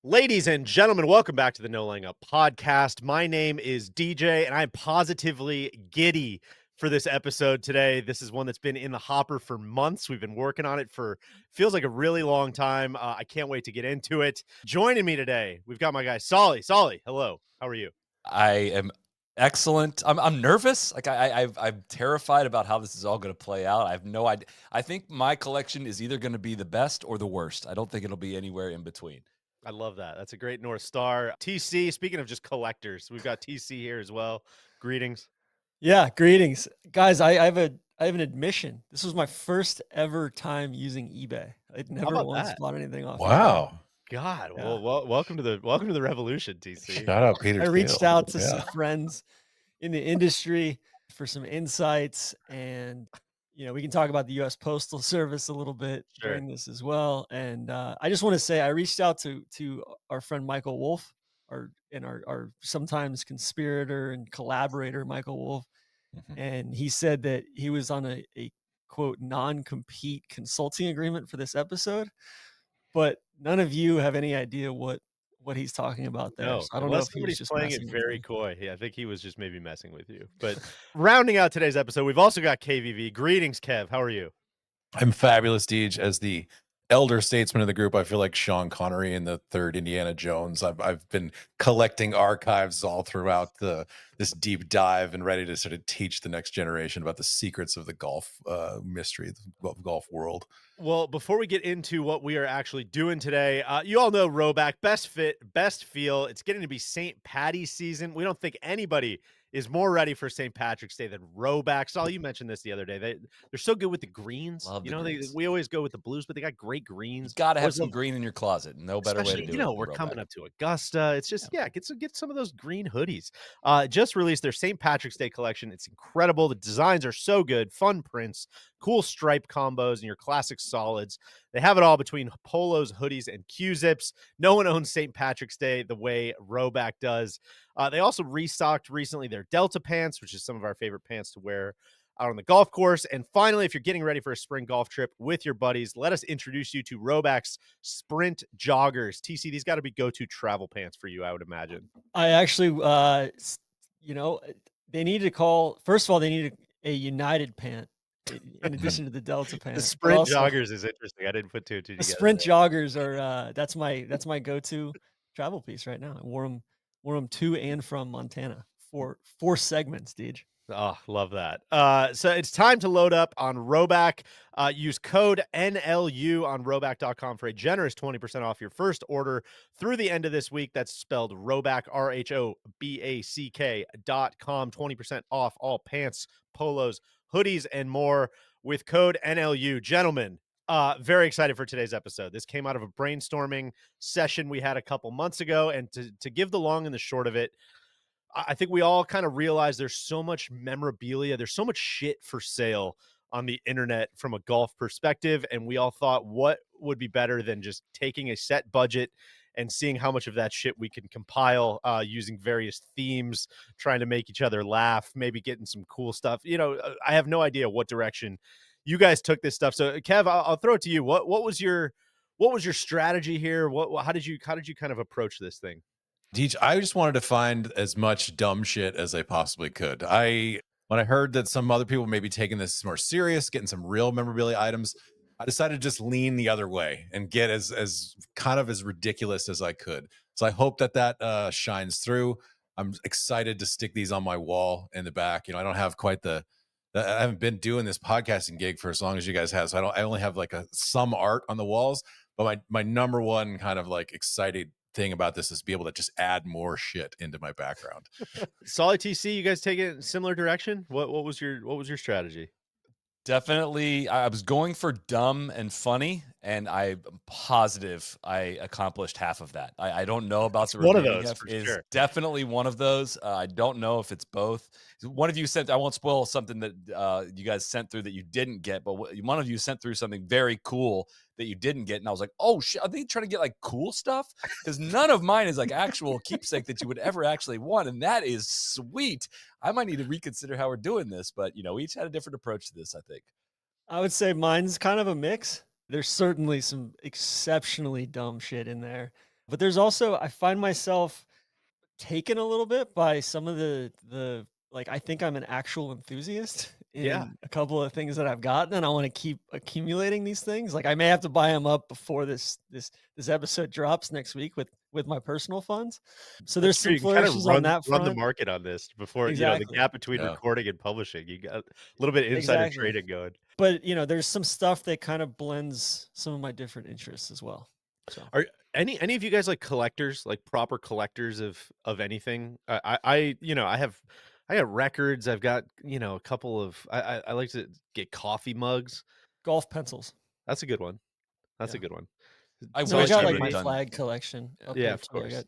Ladies and gentlemen, welcome back to the No Laying Up podcast. My name is DJ, and I'm positively giddy for this episode today. This is one that's been in the hopper for months. We've been working on it for feels like a really long time. I can't wait to get into it. Joining me today, we've got my guy Soly. Soly, hello. How are you? I am excellent. I'm nervous. I'm terrified about how this is all going to play out. I have no idea. I think my collection is either going to be the best or the worst. I don't think it'll be anywhere in between. I love that. That's a great North Star. TC, speaking of just collectors, we've got TC here as well. Greetings. Yeah, greetings, guys. I have an admission. This was my first ever time using eBay. I'd How never about once that? bought anything off eBay. Wow. God, Yeah. well, welcome to the revolution, TC. Shout out Peter I reached Thiel. out to Yeah. some friends in the industry for some insights, and we can talk about the U.S. Postal Service a little bit Sure. during this as well. And I just want to say I reached out to our friend Michael Wolf, our sometimes conspirator and collaborator Michael Wolf. Mhm. And he said that he was on a quote non-compete consulting agreement for this episode, but none of you have any idea what he's talking about there. No, So I don't know unless if he was somebody's just playing it messing with very me. coy. Yeah, I think he was just maybe messing with you. But rounding out today's episode, we've also got KVV. Greetings, Kev. How are you? I'm fabulous, Deej. As the elder statesman of the group, I feel like Sean Connery in the third Indiana Jones. I've been collecting archives all throughout this deep dive and ready to sort of teach the next generation about the secrets of the golf mystery, the golf world. Well, before we get into what we are actually doing today, you all know Rhoback, best fit, best feel. It's getting to be St. Patty's season. We don't think anybody is more ready for St. Patrick's Day than Rhoback. Saul, you mentioned this the other day. They're so good with the greens. Love You the know, greens. we always go with the blues, but they got great You greens. got to have Always some love, green in your closet. No better way to especially, do it than we're coming Rhoback. up to Augusta. It's just, get some of those green hoodies. Just released their St. Patrick's Day collection. It's incredible. The designs are so good, fun prints, cool stripe combos, and your classic solids. They have it all between polos, hoodies, and Q-zips. No one owns St. Patrick's Day the way Rhoback does. They also restocked recently their Delta pants, which is some of our favorite pants to wear out on the golf course. And finally, if you're getting ready for a spring golf trip with your buddies, let us introduce you to Rhoback's Sprint Joggers. TC, these got to be go-to travel pants for you, I would imagine. I actually, they needed to call. First of all, they needed a United pant in addition to the Delta pant. The But Sprint also, Joggers is interesting. I didn't put two and two the together Sprint there. joggers are that's my go-to travel piece right now. I wore them to and from Montana for 4 segments, Deej. Oh, love that. So it's time to load up on Rhoback. Use code NLU on Rhoback.com for a generous 20% off your first order through the end of this week. That's spelled Rhoback, RHOBACK.com. 20% off all pants, polos, hoodies, and more with code NLU. Gentlemen, very excited for today's episode. This came out of a brainstorming session we had a couple months ago. And to give the long and the short of it, I think we all kind of realize there's so much memorabilia. There's so much shit for sale on the internet from a golf perspective. And we all thought, what would be better than just taking a set budget and seeing how much of that shit we can compile using various themes, trying to make each other laugh, maybe getting some cool stuff. I have no idea what direction you guys took this stuff. So Kev, I'll throw it to you. What was your strategy here? How did you kind of approach this thing? Deej, I just wanted to find as much dumb shit as I possibly could. When I heard that some other people may be taking this more serious, getting some real memorabilia items, I decided to just lean the other way and get as kind of as ridiculous as I could. So I hope that shines through. I'm excited to stick these on my wall in the back. I don't have quite I haven't been doing this podcasting gig for as long as you guys have. So I only have like some art on the walls, but my number one kind of like excited thing about this is to be able to just add more shit into my background. Solid TC, you guys take it in a similar direction? What was your strategy? Definitely, I was going for dumb and funny, and I'm positive I accomplished half of that. I don't know about the One of remaining those, half. for Is sure. definitely one of those. I don't know if it's both. One of you sent. I won't spoil something that you guys sent through that you didn't get, but one of you sent through something very cool that you didn't get, and I was like, "Oh shit! Are they trying to get like cool stuff?" Because none of mine is like actual keepsake that you would ever actually want, and that is sweet. I might need to reconsider how we're doing this, but we each had a different approach to this, I think. I would say mine's kind of a mix. There's certainly some exceptionally dumb shit in there. But there's also, I find myself taken a little bit by some of the like, I think I'm an actual enthusiast Yeah. in a couple of things that I've gotten, and I want to keep accumulating these things. Like, I may have to buy them up before this episode drops next week with my personal funds. So there's That's true. some You can kind of flourishes on that run the front. market on this before, the Exactly. gap between Yeah. recording and publishing. You got a little bit of insider Exactly. trading going. But there's some stuff that kind of blends some of my different interests as well. So Are any of you guys like collectors, like proper collectors of anything? I got records. I've got a couple of. I like to get coffee mugs. golf pencils. That's a good one. That's a Yeah. good one. I So I wish got I like would've my done- flag collection up Yeah, there of too. I course. got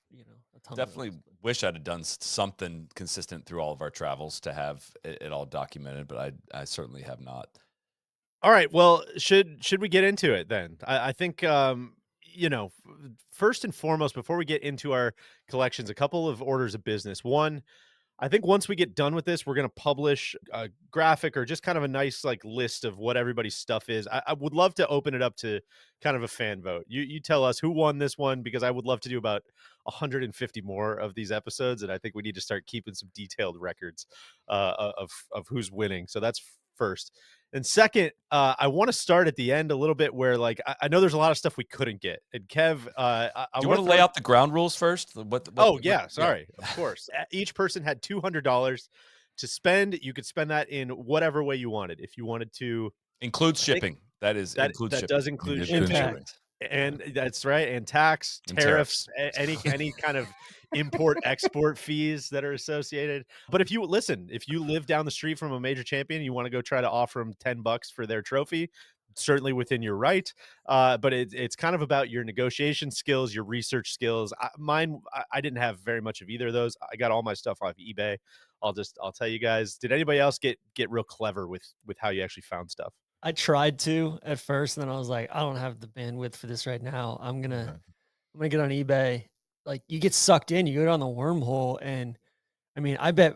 a ton Definitely of those. wish I'd have done something consistent through all of our travels to have it all documented, but I certainly have not. All right. Well, should we get into it then? I think first and foremost, before we get into our collections, a couple of orders of business. One, I think once we get done with this, we're going to publish a graphic or just kind of a nice like list of what everybody's stuff is. I would love to open it up to kind of a fan vote. You tell us who won this one, because I would love to do about 150 more of these episodes, and I think we need to start keeping some detailed records of who's winning. So that's first. And second, I want to start at the end a little bit where like I know there's a lot of stuff we couldn't get. And Kev, I Do you want to lay out the ground rules first? Sorry. Of course. Each person had $200 to spend. You could spend that in whatever way you wanted. If you wanted to Includes shipping. That that does include It shipping. includes shipping. Impact. And that's right. And tax, And tariffs, any kind of import export fees that are associated. But if you live down the street from a major champion, you want to go try to offer them $10 for their trophy, certainly within your right. But it's kind of about your negotiation skills, your research skills. I didn't have very much of either of those. I got all my stuff off eBay. I'll tell you guys. Did anybody else get real clever with how you actually found stuff? I tried to at first, and then I was like, I don't have the bandwidth for this right now. I'm gonna get on eBay. Like, you get sucked in, you go down the wormhole, and I mean, I bet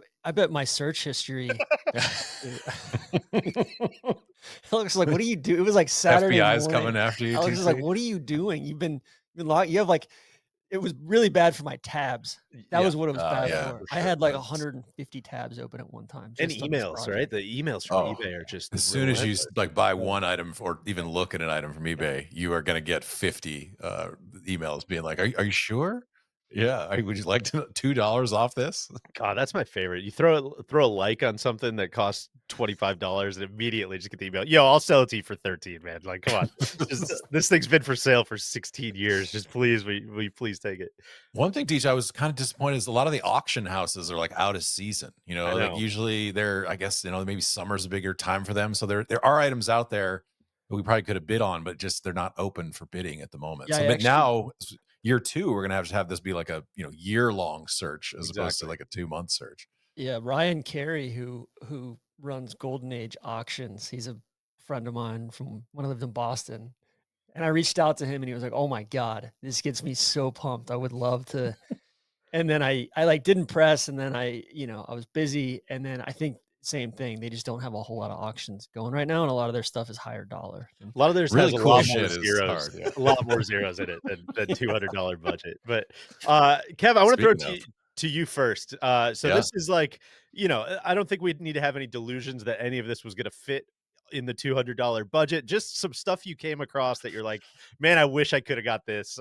my search history it looks like, what do you do? It was like Saturday FBI's morning. coming after you. I was just like, TC. what are you doing? You've been locked. You have like, it was really bad for my tabs. That Yeah. was what it was bad yeah, for. for I sure. had like That's- 150 tabs open at one time. And just on this emails, right? project. The emails from Oh, eBay are just As soon as you relentless. like buy one item or even look at an item from eBay, you are going to get 50 emails being like, "Are you sure? Yeah, would you like to $2 off this?" God, that's my favorite. You throw a like on something that costs $25 and immediately just get the email. Yo, I'll sell it to you for 13, man. Like, come on. This thing's been for sale for 16 years. Just please, will you please take it? One thing, DJ, I was kind of disappointed is a lot of the auction houses are like out of season. I Like know. usually they're, I guess, maybe summer's a bigger time for them. So there are items out there that we probably could have bid on, but just they're not open for bidding at the moment. Yeah, So I but actually- now year 2, we're gonna have this be like a year-long search as opposed to Exactly. like a 2-month search. Yeah, Ryan Carey, who runs Golden Age Auctions, he's a friend of mine from when I lived in Boston. And I reached out to him and he was like, "Oh my God, this gets me so pumped. I would love to." And then I like didn't press, and then I was busy, and then I think same thing. They just don't have a whole lot of auctions going right now, and a lot of their stuff is higher dollar. A lot of theirs Really has a cool lot more shit is zeros. hard, yeah. A lot more zeros in it than $200 budget. But Kev, I want to throw it Speaking to you first. So Yeah. this is like, I don't think we'd need to have any delusions that any of this was going to fit in the $200 budget. Just some stuff you came across that you're like, man, I wish I could have got this.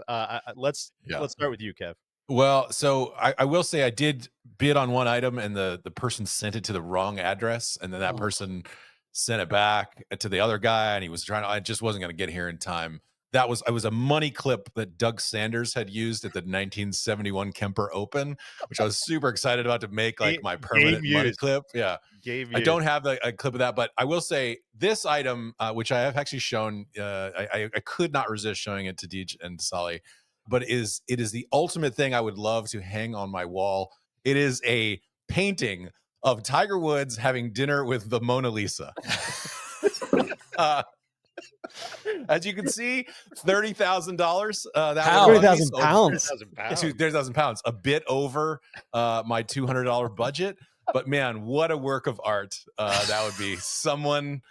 Let's start with you, Kev. Well, so I will say I did bid on one item and the person sent it to the wrong address, and then that Oh. person sent it back to the other guy, and he was I just wasn't going to get here in time. It was a money clip that Doug Sanders had used at the 1971 Kemper Open, which I was super excited about to make like my permanent game money used. clip. Yeah. Game I used. don't have a clip of that, but I will say this item, which I have actually shown, I could not resist showing it to Deej and Soly, but it is the ultimate thing I would love to hang on my wall. It is a painting of Tiger Woods having dinner with the Mona Lisa. As you can see, $30,000. That Pounds. was 30,000 pounds. 30,000 pounds. £30,000, a bit over my $200 budget. But man, what a work of art that would be. Someone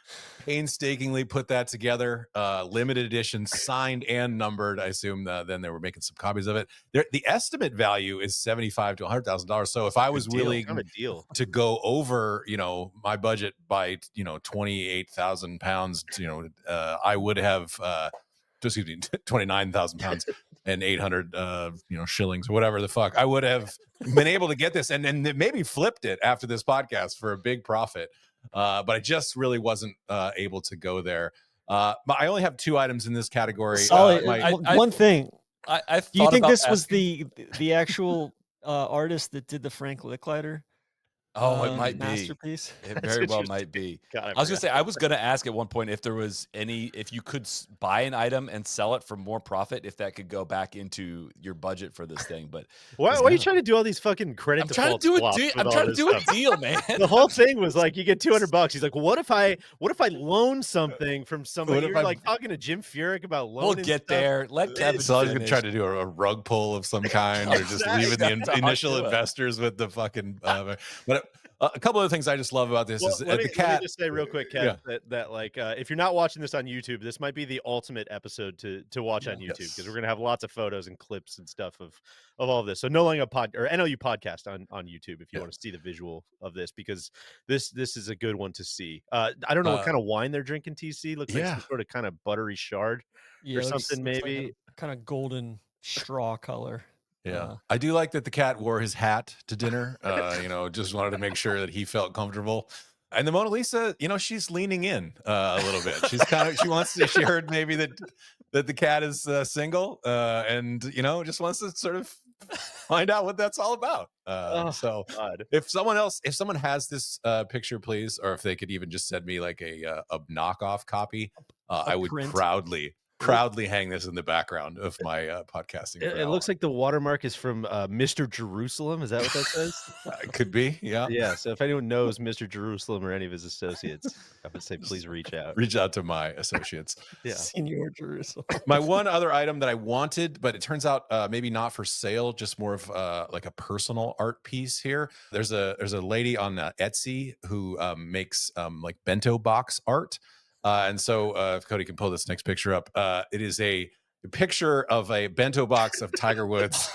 painstakingly put that together, limited edition, signed and numbered. I assume then they were making some copies of it. The estimate value is $75,000 to $100,000. So if I was willing kind of deal to go over, my budget by 28,000 pounds, I would have 29,000 pounds and 800 shillings or whatever the fuck. I would have been able to get this and maybe flipped it after this podcast for a big profit. But I just really wasn't able to go there. But I only have 2 items in this category. Solly, I- one thing. I Do you thought think about this was asking- the actual artist that did the Frank Licklider? Oh, it might be. Masterpiece. It That's very well interesting. might be. God, I was gonna say, I was gonna ask at one point if there was if you could buy an item and sell it for more profit, if that could go back into your budget for this thing. But why are you trying to do all these fucking credit I'm trying to default do a swaps deal. with I'm all trying to this do a stuff? deal, man. The whole thing was like, you get $200. He's like, well, what if I loan something from somebody? What if You're I- like talking to Jim Furyk about loaning. We'll get stuff. there. Let Kevin So I was gonna finish. try to do a rug pull of some kind, or just leaving That's the how I initial do it. investors with the fucking. But a couple of things I just love about this Well, is let the me cat. just say real quick, Kev, that like if you're not watching this on YouTube, this might be the ultimate episode to watch on YouTube, because we're gonna have lots of photos and clips and stuff of all of this. So no longer a pod or NLU podcast on YouTube if you want to see the visual of this, because this is a good one to see. I don't know what kind of wine they're drinking. TC looks like some sort of kind of buttery shard or something, maybe like kind of golden straw color. Yeah, I do like that the cat wore his hat to dinner. Just wanted to make sure that he felt comfortable. And the Mona Lisa, she's leaning in a little bit. She's she heard maybe that the cat is single, and just wants to sort of find out what that's all about. So God. if someone has this picture, please, or if they could even just send me like a knockoff copy, I would print. proudly hang this in the background of my podcasting. It looks like the watermark is from Mr. Jerusalem. Is that what that says? It could be, yeah. Yeah. So if anyone knows Mr. Jerusalem or any of his associates, I would say please reach out. Reach out to my associates. Yeah. Senior Jerusalem. My one other item that I wanted, but it turns out maybe not for sale, just more of like a personal art piece here. There's a lady on Etsy who makes like bento box art. And so if Cody can pull this next picture up, it is a picture of a bento box of Tiger Woods,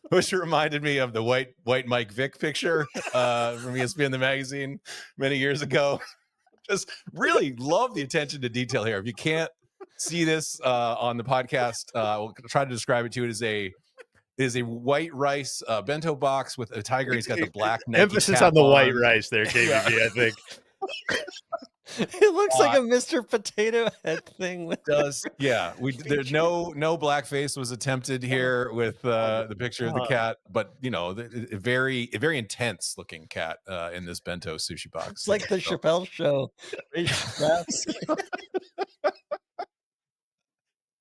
which reminded me of the white Mike Vick picture from ESPN the magazine many years ago. Just really love the attention to detail here. If you can't see this on the podcast, we'll try to describe it to you. It is a white rice bento box with a tiger. He's got the black Nike Emphasis cap on the white on. rice there, KVV, I think. It looks like a Mr. Potato Head thing. With There's no blackface was attempted here with the picture of the cat, but a very intense looking cat in this bento sushi box. It's like the Chappelle Show.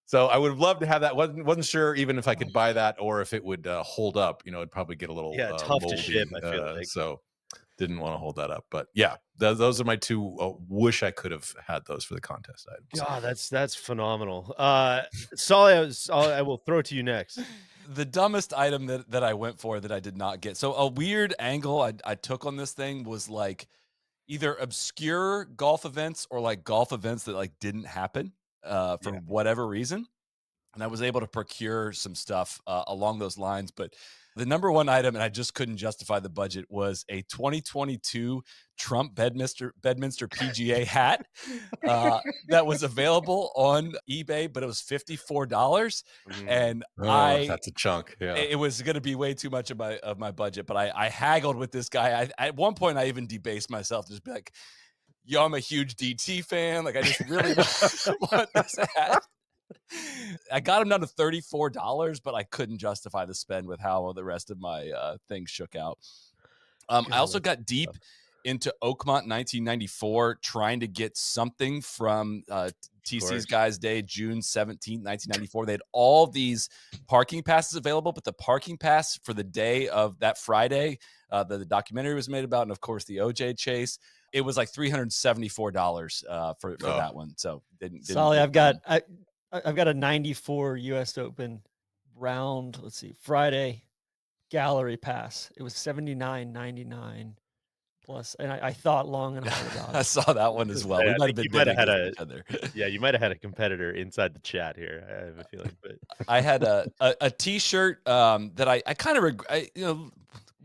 So I would have loved to have that. Wasn't sure even if I could buy that or if it would hold up. It'd probably get a little tough moldy, to ship, I feel like. So didn't want to hold that up. But yeah, those are my 2. Wish I could have had those for the contest items. God, that's phenomenal. Soly, I will throw it to you next. The dumbest item that I went for that I did not get. So a weird angle I took on this thing was like either obscure golf events or like golf events that like didn't happen for whatever reason. And I was able to procure some stuff along those lines. But the number one item, and I just couldn't justify the budget, was a 2022 Trump Bedminster PGA hat that was available on eBay, but it was $54. And that's a chunk. Yeah, it was going to be way too much of my budget. But I haggled with this guy. At one point, I even debased myself to just be like, "Yo, I'm a huge DT fan. Like, I just really want this hat." I got him down to $34, but I couldn't justify the spend with how the rest of my things shook out. I also got deep into Oakmont 1994, trying to get something from TC's Guys Day, June 17th, 1994. They had all these parking passes available, but the parking pass for the day of that Friday, the documentary was made about, and of course the OJ chase, it was like $374 for that one. So Soly, I've got a 94 U.S. Open round. Let's see, Friday gallery pass. It was $79.99 plus, and I thought long and hard about I it. saw that one as well. Yeah, We I might have think been you might have bidding had against each other. Yeah, you might have had a competitor inside the chat here. I have a feeling, but I had a T-shirt that I kind of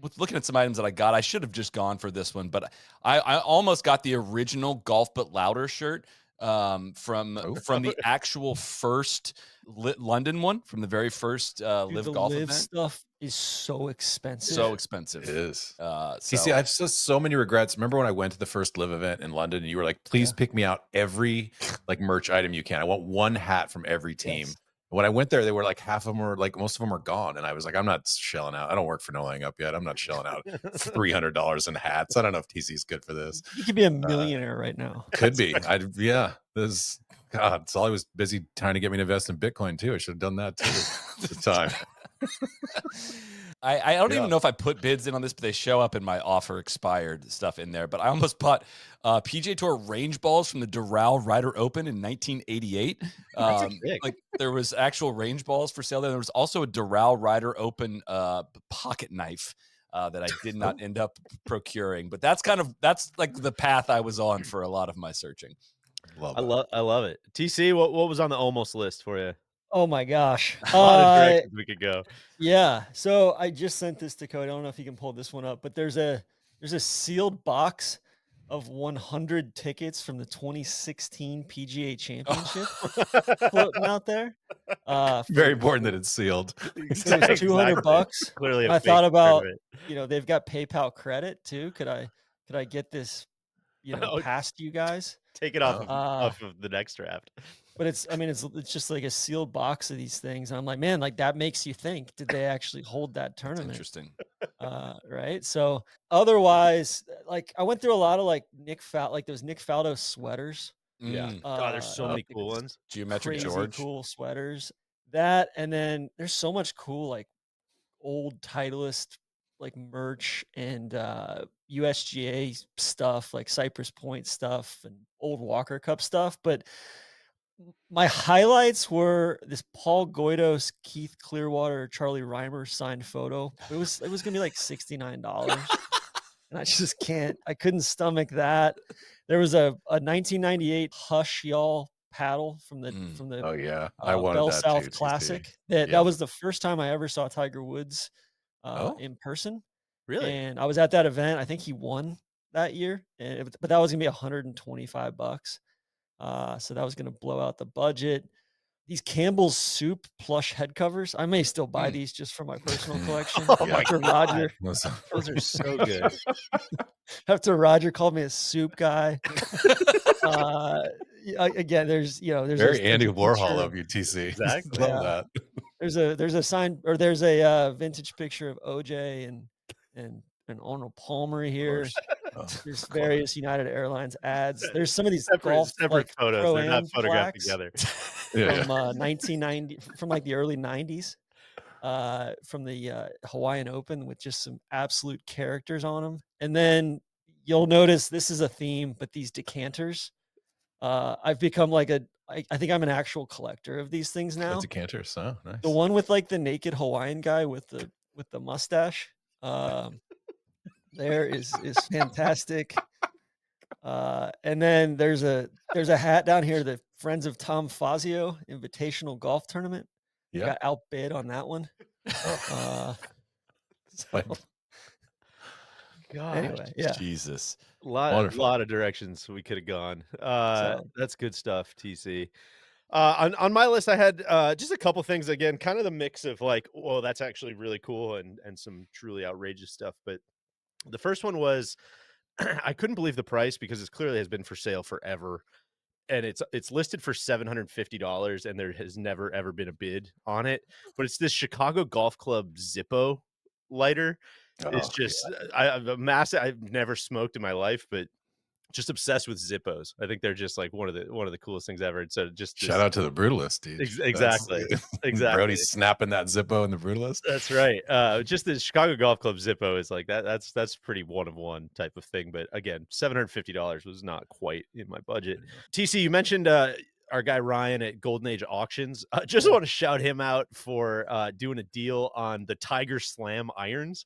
with looking at some items that I got, I should have just gone for this one, but I almost got the original Golf But Louder shirt from the actual first London one, from the very first Dude, Live the Golf live event. stuff is so expensive. So expensive. It is. So I have so many regrets. Remember when I went to the first Live event in London and you were like, please pick me out every like merch item you can. I want one hat from every team. Yes. When I went there, they were like half of them were like most of them were gone. And I was like, I'm not shelling out. I don't work for No Laying Up yet. I'm not shelling out $300 in hats. I don't know if TC is good for this. You could be a millionaire right now. Could be. This God, Soly was busy trying to get me to invest in Bitcoin too. I should have done that too at the time. I don't even know if I put bids in on this, but they show up in my offer expired stuff in there. But I almost bought PGA Tour range balls from the Doral Ryder Open in 1988. Like there was actual range balls for sale there. There was also a Doral Ryder Open pocket knife that I did not end up procuring. But that's like the path I was on for a lot of my searching. I love it. TC, what was on the almost list for you? Oh my gosh. A lot of directions we could go. Yeah. So I just sent this to Cody. I don't know if you can pull this one up, but there's a sealed box of 100 tickets from the 2016 PGA Championship floating out there. Very important that it's sealed. It was $200. Clearly, I thought about, they've got PayPal credit too. Could I get this, past you guys? Take it off of the next draft. But it's just like a sealed box of these things. And I'm like, man, like that makes you think, did they actually hold that tournament? That's interesting. Right. So otherwise, like I went through a lot of like those Nick Faldo sweaters. Yeah. God, there's so many cool ones. Geometric Crazy George. cool sweaters. That, and then there's so much cool like old Titleist like merch and USGA stuff, like Cypress Point stuff and old Walker Cup stuff. But my highlights were this Paul Goidos, Keith Clearwater, Charlie Reimer signed photo. It was gonna be like $69. And I couldn't stomach that. There was a 1998 Hush Y'all paddle from the I wanted Bell that South too, Classic. TC. That was the first time I ever saw Tiger Woods in person. Really? And I was at that event. I think he won that year, but that was gonna be $125. So that was going to blow out the budget. These Campbell's Soup plush head covers. I may still buy these just for my personal collection. After Roger, those are so good. After Roger called me a soup guy. Again, there's very Andy Warhol of you, TC. Exactly. Love that. There's a sign, or there's a vintage picture of OJ and Arnold Palmer here. There's various United Airlines ads. There's some of these separate photos. They're not photographed together. From 1990, from like the early 90s, from the Hawaiian Open with just some absolute characters on them. And then you'll notice this is a theme, but these decanters, I've become like I think I'm an actual collector of these things now. Decanters, nice. The one with like the naked Hawaiian guy with the mustache. There is fantastic. And then there's a hat down here, the Friends of Tom Fazio Invitational Golf Tournament. Yeah. Got outbid on that one. God. Anyway, yeah. Jesus. A lot of directions we could have gone. That's good stuff, TC. On my list, I had just a couple things. Again, kind of the mix of like, whoa, that's actually really cool, and some truly outrageous stuff. But the first one was, I couldn't believe the price because it clearly has been for sale forever, and it's listed for $750, and there has never ever been a bid on it. But it's this Chicago Golf Club Zippo lighter. It's just a massive. I've never smoked in my life, but just obsessed with Zippos. I think they're just like one of the coolest things ever. So just shout out to the Brutalist, dude. Exactly. Brody's snapping that Zippo in the Brutalist. That's right. Just the Chicago Golf Club Zippo is like that. That's pretty one of one type of thing. But again, $750 was not quite in my budget. TC, you mentioned our guy Ryan at Golden Age Auctions. Just want to shout him out for doing a deal on the Tiger Slam irons.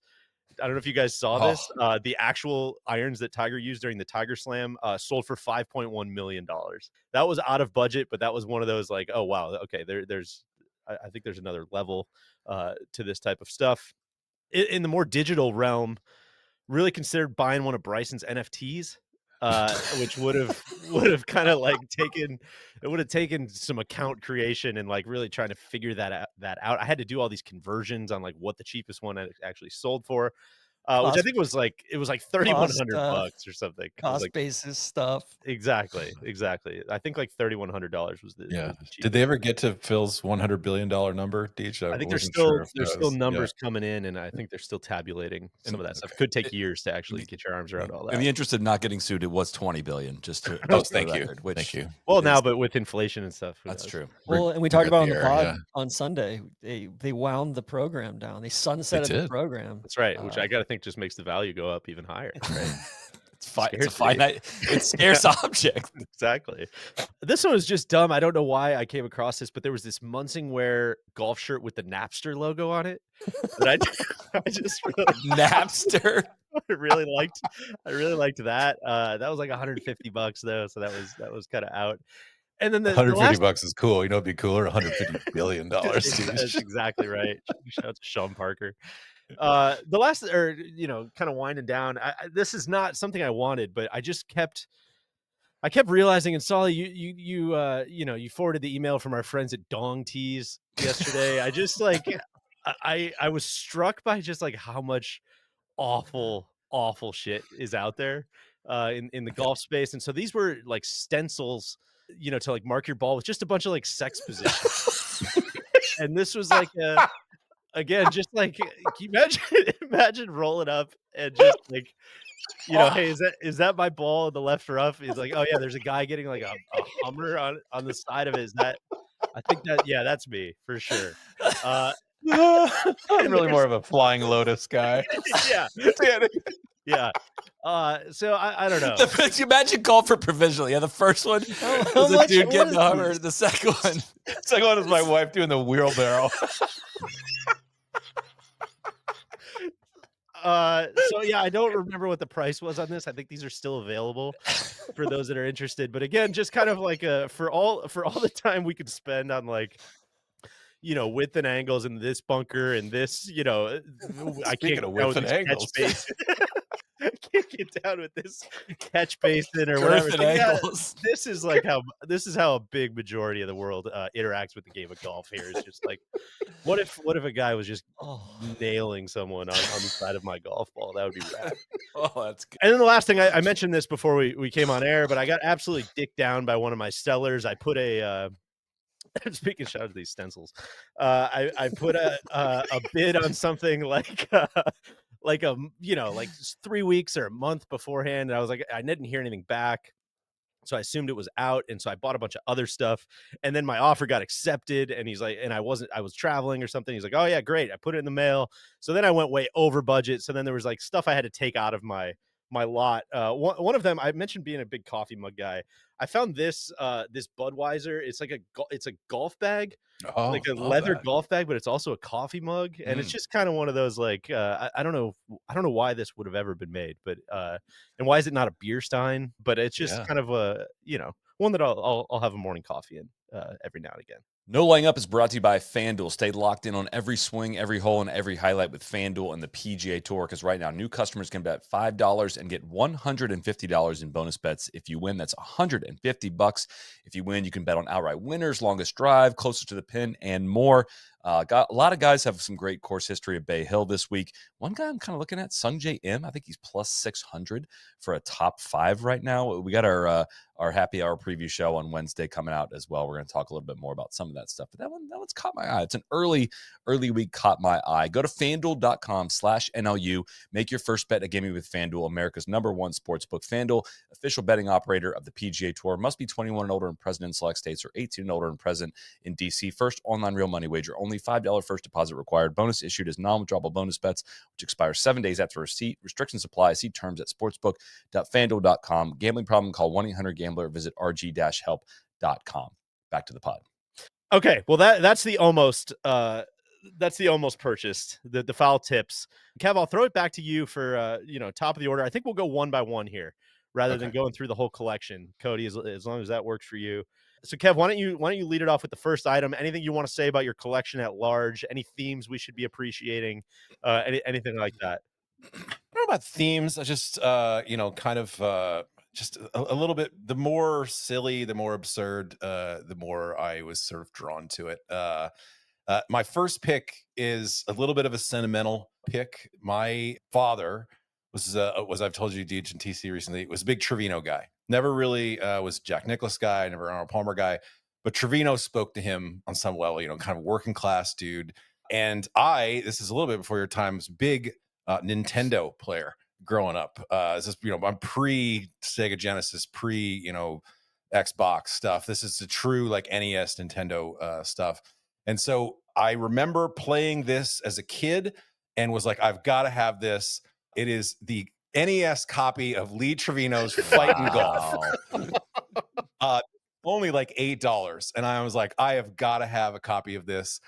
I don't know if you guys saw this. The actual irons that Tiger used during the Tiger Slam sold for $5.1 million. That was out of budget, but that was one of those like, oh wow, okay, I think there's another level to this type of stuff. In the more digital realm, really considered buying one of Bryson's NFTs, which would have kind of like taken some account creation and like really trying to figure that out. I had to do all these conversions on like what the cheapest one actually sold for, which I think was like $3,100 or something. It was Cost like, basis stuff. exactly. I think like $3,100 was the cheapest. Did they ever get to Phil's $100 billion number, Deej? I think there's wasn't still numbers coming in, and I think they're still tabulating some of that stuff. Could take years to actually get your arms around all that. In the interest of not getting sued, it was $20 billion. Just to thank you. Thank you. Well, now, but with inflation and stuff, That's true. Well, and we talked about on the Air, pod yeah. on Sunday, they wound the program down. They sunsetted the did. program. That's right, which I got to think just makes the value go up even higher. Right? It's a finite, it's scarce object. Exactly. This one was just dumb. I don't know why I came across this, but there was this Munsingwear golf shirt with the Napster logo on it that I just really, Napster. I really liked that. That was like $150 though, so that was kind of out. And then the 150 last, bucks is cool. You know, it'd be cooler. $150 billion. That's exactly right. Shout out to Sean Parker. The last, or kind of winding down. This is not something I wanted, but I kept realizing. And Soly, you forwarded the email from our friends at Dong Tees yesterday. I just like, I was struck by just like how much awful shit is out there in the golf space. And so these were like stencils, to like mark your ball with just a bunch of like sex positions. And this was like again, just like, can you imagine rolling up and just like, hey, is that my ball in the left rough? He's like, oh yeah, there's a guy getting like a Hummer on the side of it. Is that? I think that's me for sure. I'm really more of a Flying Lotus guy. Yeah. Yeah. So I don't know. Imagine golf for provisional. Yeah, the first one was a dude getting the Hummer. The second one is my wife doing the wheelbarrow. So yeah, I don't remember what the price was on this. I think these are still available for those that are interested. But again, just kind of like for all the time we could spend on like, width and angles in this bunker and this, I can't Speaking of width and angles. I can't get down with this catch basin or whatever. So, yeah, this is how a big majority of the world interacts with the game of golf here. It's just like, what if a guy was just nailing someone on the side of my golf ball? That would be rad. Oh, that's good. And then the last thing, I mentioned this before we came on air, but I got absolutely dicked down by one of my sellers. I put a speaking shout out to these stencils. I put a bid on something like 3 weeks or a month beforehand. And I was like, I didn't hear anything back. So I assumed it was out. And so I bought a bunch of other stuff. And then my offer got accepted. And he's like, and I was traveling or something. He's like, oh yeah, great. I put it in the mail. So then I went way over budget. So then there was like stuff I had to take out of my lot. One of them, I mentioned being a big coffee mug guy. I found this Budweiser. It's like a golf bag, like a leather golf bag, but it's also a coffee mug. And it's just kind of one of those like, I don't know why this would have ever been made, but and why is it not a beer stein? But it's just kind of a, one that I'll have a morning coffee in every now and again. No Laying Up is brought to you by FanDuel. Stay locked in on every swing, every hole, and every highlight with FanDuel and the PGA Tour, because right now new customers can bet $5 and get $150 in bonus bets. If you win, that's $150. If you win, you can bet on outright winners, longest drive, closer to the pin, and more. Got a lot of guys have some great course history at Bay Hill this week. One guy I'm kind of looking at, Sungjae Im. I think he's plus 600 for a top 5 right now. We got our happy hour preview show on Wednesday coming out as well. We're going to talk a little bit more about some of that stuff. But that one's caught my eye. It's an early week caught my eye. Go to FanDuel.com/NLU. Make your first bet at Gaming with FanDuel, America's #1 sportsbook. FanDuel, official betting operator of the PGA Tour. Must be 21 and older and present in select states, or 18 and older and present in DC. First online real money wager. Only $5 first deposit required. Bonus issued as non-withdrawable bonus bets, which expire 7 days after receipt. Restrictions apply. See terms at sportsbook.fanduel.com. Gambling problem? Call 1-800-GAMBLER. Visit rg-help.com. back to the pod. Okay, well that's the almost purchased, the foul tips. Kev, I'll throw it back to you for top of the order. I think we'll go one by one here rather than going through the whole collection. Cody, as long as that works for you. So Kev, why don't you lead it off with the first item? Anything you want to say about your collection at large? Any themes we should be appreciating? Anything like that? I don't know about themes. I just kind of just a little bit. The more silly, the more absurd, the more I was sort of drawn to it. My first pick is a little bit of a sentimental pick. My father was I've told you, Deej and TC recently, was a big Trevino guy. Never really was Jack Nicklaus guy, never Arnold Palmer guy, but Trevino spoke to him on some level, kind of working class dude. And this is a little bit before your time, was big Nintendo player growing up. This is, I'm pre Sega Genesis, pre, Xbox stuff. This is the true like NES Nintendo stuff. And so I remember playing this as a kid and was like, I've got to have this. It is the NES copy of Lee Trevino's Fightin' Golf. Only like $8. And I was like, I have got to have a copy of this.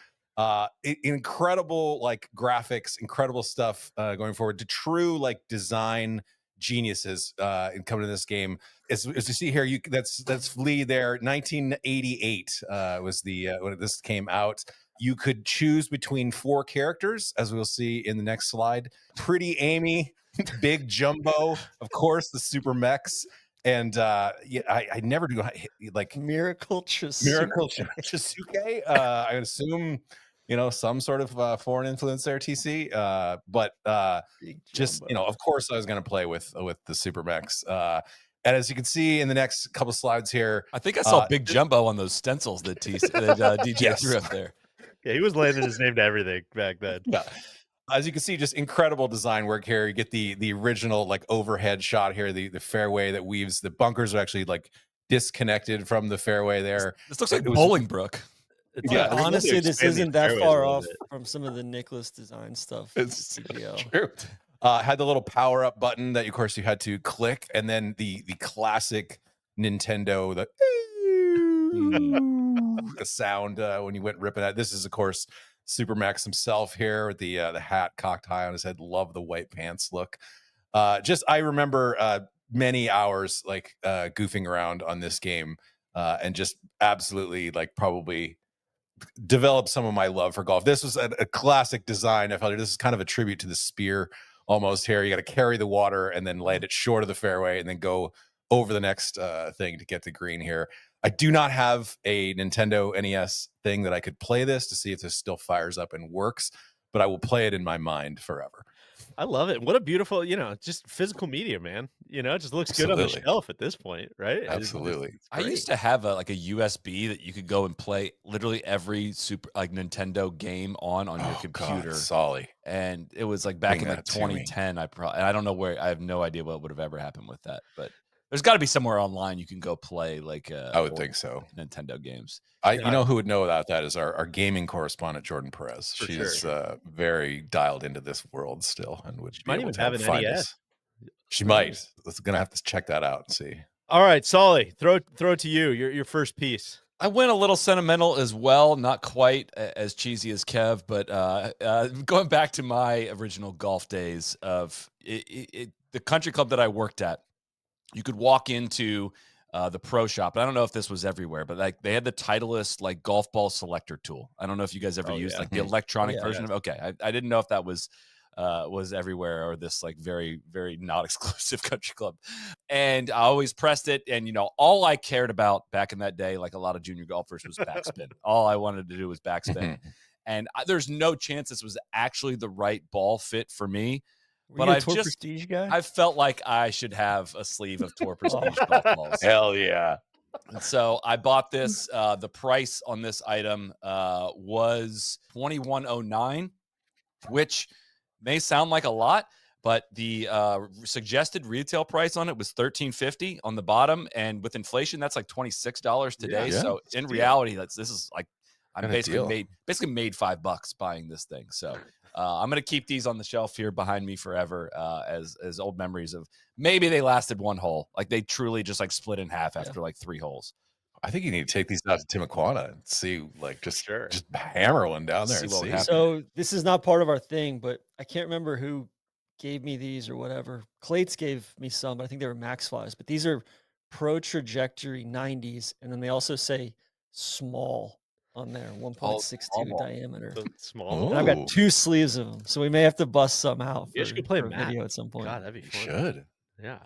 Incredible like graphics, incredible stuff going forward. To true like design geniuses in coming to this game. As you see here, that's Lee there. 1988 was the when this came out. You could choose between 4 characters, as we'll see in the next slide. Pretty Amy, Big Jumbo, of course, the Super Mechs, and I never do like Miracle Chisuke. Miracle Chisuke. I would assume some sort of foreign influence there, TC. But just of course, I was going to play with the Super Mechs. And as you can see in the next couple slides here, I think I saw Big Jumbo on those stencils that DJ threw up there. Yeah, he was landing his name to everything back then. Yeah. As you can see, just incredible design work here. You get the original like overhead shot here, the fairway that weaves. The bunkers are actually like disconnected from the fairway there. This looks like Bolingbrook. Yeah, honestly, this isn't that far off from some of the Nicholas design stuff. It's true. Had the little power up button that, of course, you had to click, and then the classic Nintendo the sound when you went ripping at. This is, of course, Super Max himself here with the hat cocked high on his head. Love the white pants look. I remember many hours like goofing around on this game and just absolutely like probably developed some of my love for golf. This was a classic design. I felt like this is kind of a tribute to the spear almost here. You got to carry the water and then land it short of the fairway and then go over the next thing to get the green here. I do not have a Nintendo NES thing that I could play this to see if this still fires up and works, but I will play it in my mind forever. I love it. What a beautiful, just physical media, man. It just looks good on the shelf at this point, right? Absolutely. I used to have a USB that you could go and play literally every Nintendo game on your computer. God, Soly. And it was like back in like 2010. I don't know where. I have no idea what would have ever happened with that, but there's got to be somewhere online you can go play like I would think so. Nintendo games. You know who would know about that is our gaming correspondent Jordan Perez. She's very dialed into this world still, and would might even have an NES. She might. Let's gonna have to check that out and see. All right, Soly, throw it to you. Your first piece. I went a little sentimental as well, not quite as cheesy as Kev, but going back to my original golf days of the country club that I worked at. You could walk into the pro shop. And I don't know if this was everywhere, but like they had the Titleist like golf ball selector tool. I don't know if you guys ever used like the electronic version of it. Okay. I didn't know if that was everywhere or this like very, very not exclusive country club. And I always pressed it. And, all I cared about back in that day, like a lot of junior golfers, was backspin. All I wanted to do was backspin. And there's no chance this was actually the right ball fit for me. But I Tour Prestige guy? I felt like I should have a sleeve of Tour Prestige golf balls. Hell yeah. And so I bought this. The price on this item was $21.09, which may sound like a lot, but the suggested retail price on it was $13.50 on the bottom. And with inflation, that's like $26 today. Yeah, so in reality, this is like I'm basically made $5 buying this thing. So I'm going to keep these on the shelf here behind me forever as old memories of maybe they lasted one hole. Like they truly just like split in half after like 3 holes. I think you need to take these out to Timaquana and see, like, just Sure. hammer one down there See and what see. happens. So this is not part of our thing, but I can't remember who gave me these or whatever. Clates gave me some, but I think they were Max Flies. But these are Pro Trajectory 90s, and then they also say small on there, 1.62 small. diameter. So small. And I've got Ooh, 2 sleeves of them, so we may have to bust some out You for, should go play for a Matt. video at some point. God, that'd be you fun. should. Yeah.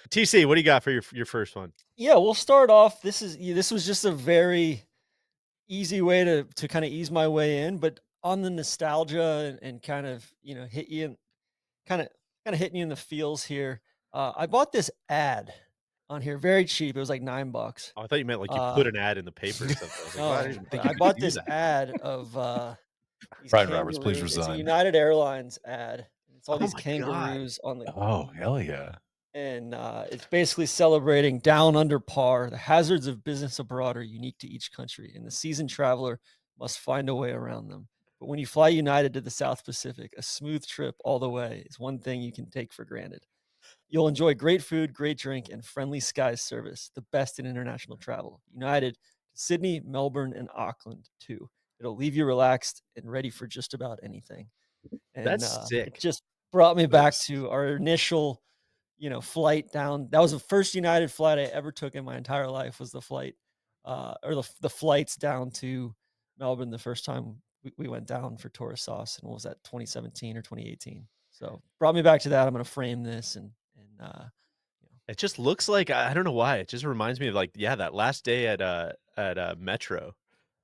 TC, what do you got for your first one? Yeah, we'll start off. This was just a very easy way to kind of ease my way in, but on the nostalgia and kind of hit you in, kind of hitting you in the feels here. I bought this ad on here very cheap. It was like $9. Oh, I thought you meant like you put an ad in the paper or something. I was like, well, I didn't But think you I could bought do this that. ad of these Ryan Roberts, please kangaroos. It's a resign. United Airlines ad. It's all Oh these my God. kangaroos on the Oh, hell yeah. and it's basically celebrating down under par. The hazards of business abroad are unique to each country, and the seasoned traveler must find a way around them. But when you fly United to the South Pacific, a smooth trip all the way is one thing you can take for granted. You'll enjoy great food, great drink, and friendly skies service, the best in international travel. United to Sydney, Melbourne, and Auckland, too. It'll leave you relaxed and ready for just about anything. And That's sick. it just brought me back Nice. to our initial flight down. That was the first United flight I ever took in my entire life, was the flight or the flights down to Melbourne the first time we went down for tourist sauce. And what was that, 2017 or 2018? So brought me back to that. I'm going to frame this and It just looks like, I don't know why. It just reminds me of like, yeah, that last day at Metro.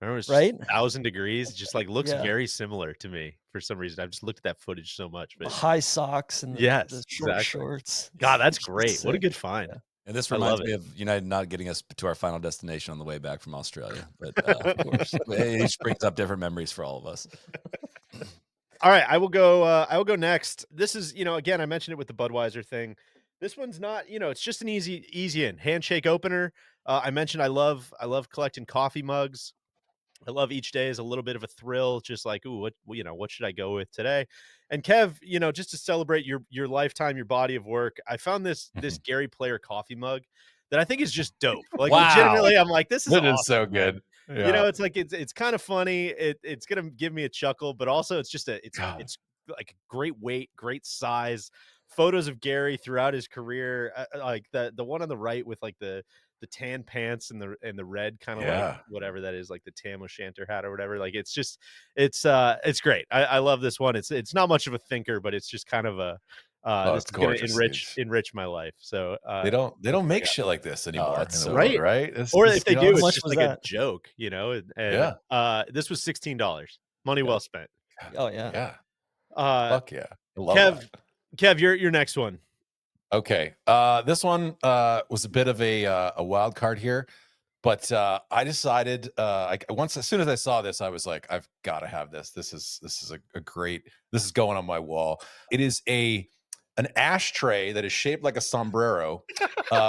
I remember it was just right. 1,000 degrees. It just like looks Yeah. very similar to me for some reason. I've just looked at that footage so much. The But high socks and the yes, short exactly. shorts. God, that's It's just great. What a sick. good find. Yeah. And this I reminds love me it. of United not getting us to our final destination on the way back from Australia. But Of course. it each brings up different memories for all of us. All right, I will go. I will go next. This is, again, I mentioned it with the Budweiser thing. This one's not, it's just an easy in handshake opener. I mentioned I love collecting coffee mugs. I love each day is a little bit of a thrill, just like, ooh, what should I go with today? And Kev, just to celebrate your lifetime, your body of work, I found this Gary Player coffee mug that I think is just dope. Like Wow. legitimately, I'm like, this is That awesome. is so good. Yeah. It's like it's kind of funny. It's gonna give me a chuckle, but also it's just it's like a great weight, great size. Photos of Gary throughout his career, like the one on the right with like the tan pants and the red kind of like whatever that is, like the Tam O'Shanter hat or whatever. Like it's just it's great. I love this one. It's not much of a thinker, but it's just kind of a this it's is gonna gorgeous. enrich my life. So They don't make shit like this anymore. that's so right. Right? Or if they do, how it's much just was like that? a joke, and Yeah. this was $16. Money well spent. Oh yeah. Yeah. Uh, Fuck yeah. I love Kev, that. Kev, your next one. Okay. This one was a bit of a wild card here, but I decided as soon as I saw this, I was like, I've got to have this. This is a great. This is going on my wall. It is an ashtray that is shaped like a sombrero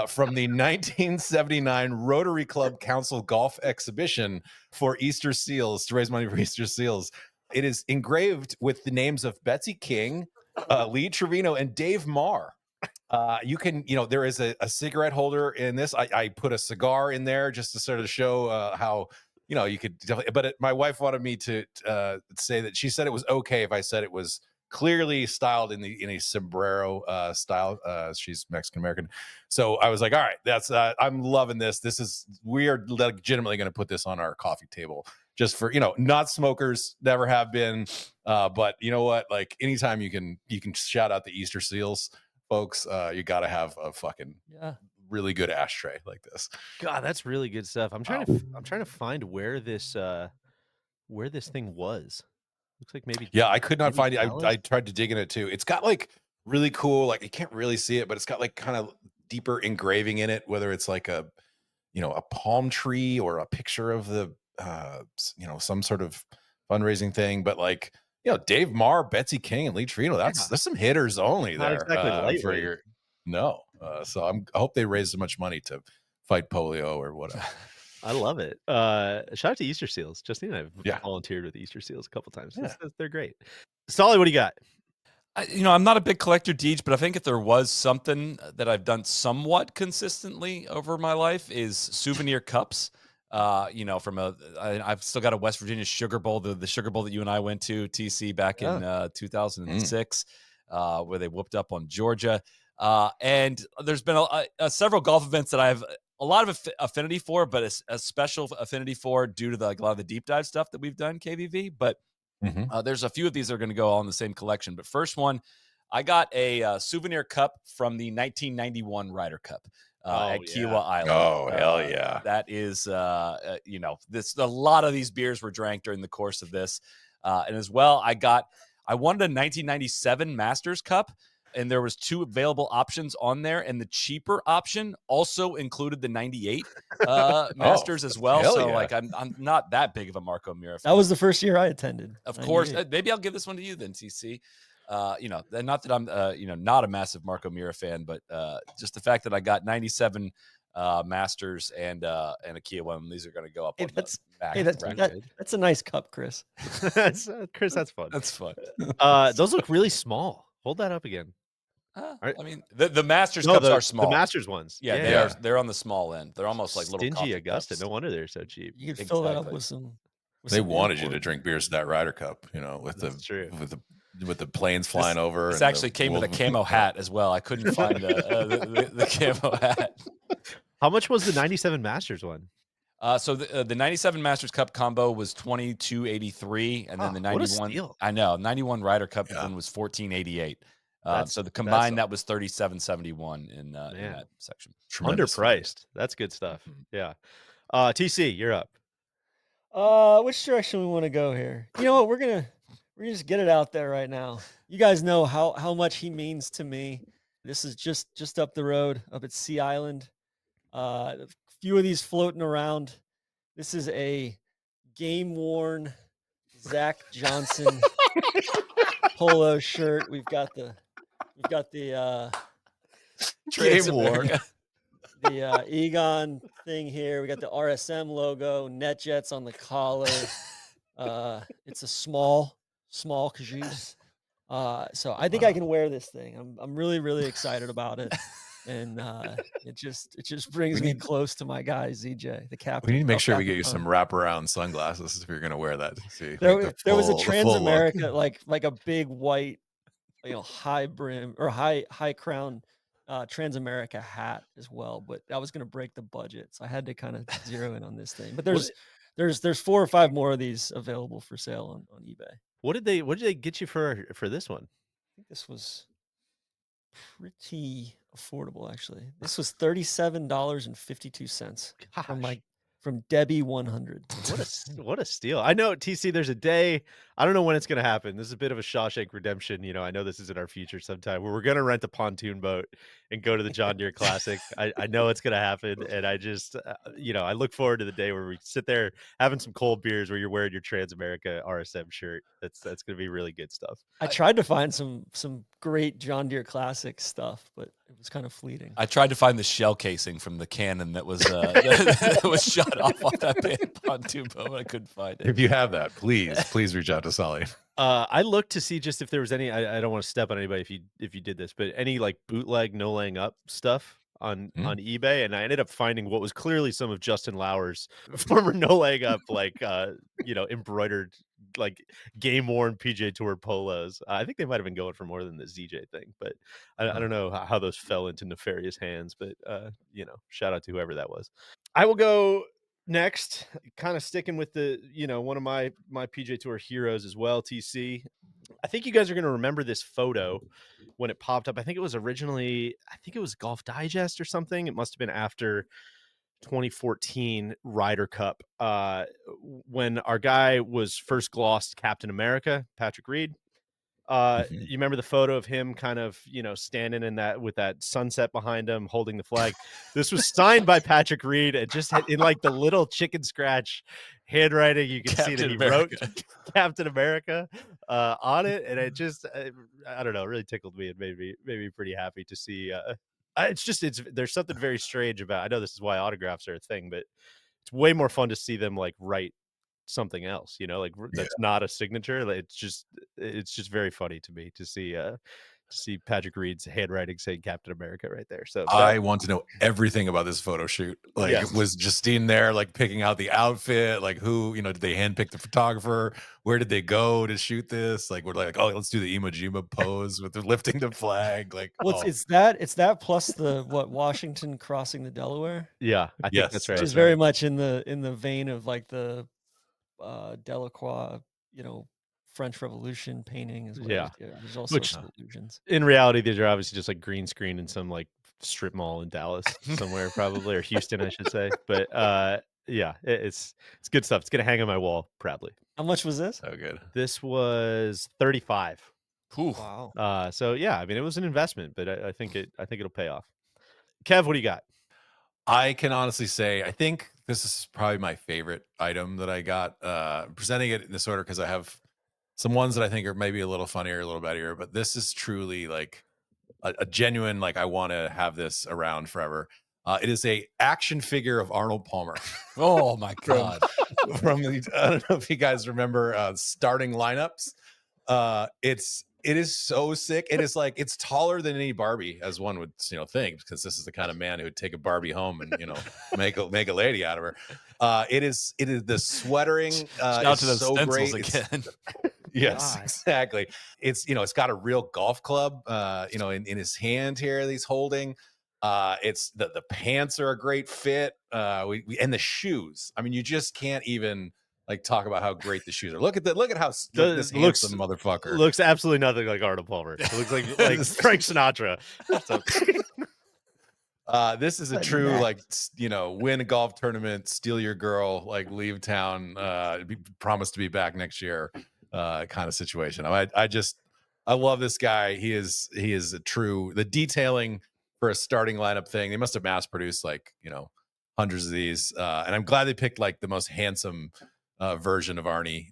from the 1979 Rotary Club Council Golf Exhibition for Easter Seals, to raise money for Easter Seals. It is engraved with the names of Betsy King, Lee Trevino, and Dave Marr. You can, there is a cigarette holder in this. I put a cigar in there just to sort of show how, you could definitely, but my wife wanted me to say that she said it was okay if I said it was clearly styled in a sombrero style. She's Mexican American. So I was like, all right, that's, I'm loving this. We are legitimately going to put this on our coffee table just for, not smokers, never have been. But you know what? Like anytime you can shout out the Easter Seals, folks, you got to have a fucking really good ashtray like this. God, that's really good stuff. I'm trying to find where this thing was. Looks like maybe. Yeah, I could not find it. Dallas? I tried to dig in it too. It's got like really cool, like you can't really see it, but it's got like kind of deeper engraving in it, whether it's like a palm tree or a picture of the some sort of fundraising thing. But like, Dave Marr, Betsy King, and Lee Trevino, that's some hitters only Not there. exactly lightweight. For your so I hope they raise as much money to fight polio or whatever. I love it. Shout out to Easter Seals. Justine and I've volunteered with Easter Seals a couple times. Yeah. They're great. Soly, what do you got? I'm not a big collector, Deej, but I think if there was something that I've done somewhat consistently over my life is souvenir cups. from I've still got a West Virginia Sugar Bowl, the Sugar Bowl that you and I went to, TC, back in 2006, where they whooped up on Georgia. And there's been several golf events that I have a lot of affinity for, but a special affinity for due to a lot of the deep dive stuff that we've done, KVV. But there's a few of these that are going to go all in the same collection. But first one, I got a souvenir cup from the 1991 Ryder Cup. At Kiowa Island. Oh, hell yeah. That is, a lot of these beers were drank during the course of this. And as well, I wanted a 1997 Masters Cup, and there was 2 available options on there. And the cheaper option also included the 98 Masters as well. So like, I'm not that big of a Marco Mira fan. That was the first year I attended. Of course. Maybe I'll give this one to you then, TC. Not that I'm, not a massive Marco Mira fan, but just the fact that I got 97 Masters and a Kia one, these are going to go up. That's a nice cup, Chris. Chris, that's fun. That's fun. Those look really small. Hold that up again. I mean, the Masters cups are small. The Masters ones. Yeah, they're on the small end. They're almost like little stingy Augusta. cups. No wonder they're so cheap. You could fill that up with some. They wanted you to drink beers at that Ryder Cup, with the planes flying over. This actually came with a camo hat as well. I couldn't find the camo hat. How much was the 97 Masters one? So the 97 Masters Cup combo was $22.83, and then the 91. I know 91 Ryder Cup one was $14.88. So the combined that was $37.71 in that section. Underpriced. That's good stuff. Yeah. TC, you're up. Which direction we want to go here? You know what? We're gonna just get it out there right now. You guys know how much he means to me. This is just up the road, up at Sea Island. A few of these floating around. This is a game-worn Zach Johnson polo shirt. We've got the game-worn. The Egon thing here. We got the RSM logo, NetJets on the collar. It's a small cajuste. So I think I can wear this thing. I'm really, really excited about it. And it just brings me close to my guy, ZJ, the captain. We need to make sure we get you some wraparound sunglasses if you're going to wear that. See, there was a Transamerica, like a big white, high brim or high crown Transamerica hat as well, but I was going to break the budget, so I had to kind of zero in on this thing. But there's 4 or 5 more of these available for sale on eBay. What did they get you for this one? I think this was pretty affordable, actually. This was $37.52 from Debbie 100. What a steal. I know, TC, there's a day, I don't know when it's going to happen. This is a bit of a Shawshank Redemption. I know this is in our future sometime where we're going to rent a pontoon boat and go to the John Deere Classic. I know it's going to happen. And I just, I look forward to the day where we sit there having some cold beers where you're wearing your Transamerica RSM shirt. That's going to be really good stuff. I tried to find some great John Deere Classic stuff, but it was kind of fleeting. I tried to find the shell casing from the cannon that was that was shot off that pontoon boat, but I couldn't find it. If you have that, please reach out to Soly. I looked to see just if there was any. I don't want to step on anybody if you did this, but any like bootleg no laying up stuff on eBay, and I ended up finding what was clearly some of Justin Lauer's former no laying up embroidered like game worn PGA Tour polos. I think they might have been going for more than the ZJ thing, but I don't know how those fell into nefarious hands. But shout out to whoever that was. I will go next, kind of sticking with the one of my PGA Tour heroes as well, TC. I think you guys are going to remember this photo when it popped up. I think it was Golf Digest or something. It must have been after 2014 Ryder Cup, when our guy was first glossed Captain America, Patrick Reed. You remember the photo of him kind of, standing in that with that sunset behind him, holding the flag. This was signed by Patrick Reed, and just in like the little chicken scratch handwriting, you can see that he wrote Captain America on it. And it just, I don't know, really tickled me and made me pretty happy to see. There's something very strange about, I know this is why autographs are a thing, but it's way more fun to see them like write something else, that's not a signature. It's just very funny to me to see see Patrick Reed's handwriting saying Captain America right there. So I want to know everything about this photo shoot. Like, Yes. was Justine there, like picking out the outfit? Like, who, did they handpick the photographer? Where did they go to shoot this? Like, we're like, oh, let's do the Iwo Jima pose with the lifting the flag. Like, Well, it's that plus the Washington crossing the Delaware, yeah, I think Yes, that's which right. is very much in the vein of like the Delacroix, French Revolution painting as well. Yeah. There's all Which- sorts of illusions. In reality, these are obviously just like green screen in some like strip mall in Dallas somewhere, probably, or Houston, I should say. But yeah, it's good stuff. It's gonna hang on my wall proudly. How much was this? so good. This was 35. Whew. Wow. So yeah, I mean, it was an investment, but I think it'll pay off. Kev, what do you got? I can honestly say, I think this is probably my favorite item that I got. Presenting it in this order because I have some ones that I think are maybe a little funnier, a little better, but this is truly like a genuine, like, I want to have this around forever. It is a action figure of Arnold Palmer Oh my God. from the, I don't know if you guys remember starting lineups. It is so sick. It is like, it's taller than any Barbie, as one would think, because this is the kind of man who would take a Barbie home and make a lady out of her. It is the sweatering. Shout out is to those so stencils great. again. Yes, God. exactly. It's it's got a real golf club in his hand here that he's holding. It's the pants are a great fit. And the shoes. I mean, you just can't even like talk about how great the shoes are. Look at how this handsome motherfucker Looks absolutely nothing like Arnold Palmer. It looks like Frank Sinatra. So, this is a What true next? win a golf tournament, steal your girl, like leave town, promise to be back next year, kind of situation. I love this guy. He is a true, the detailing for a starting lineup thing. They must have mass produced hundreds of these, and I'm glad they picked like the most handsome version of Arnie,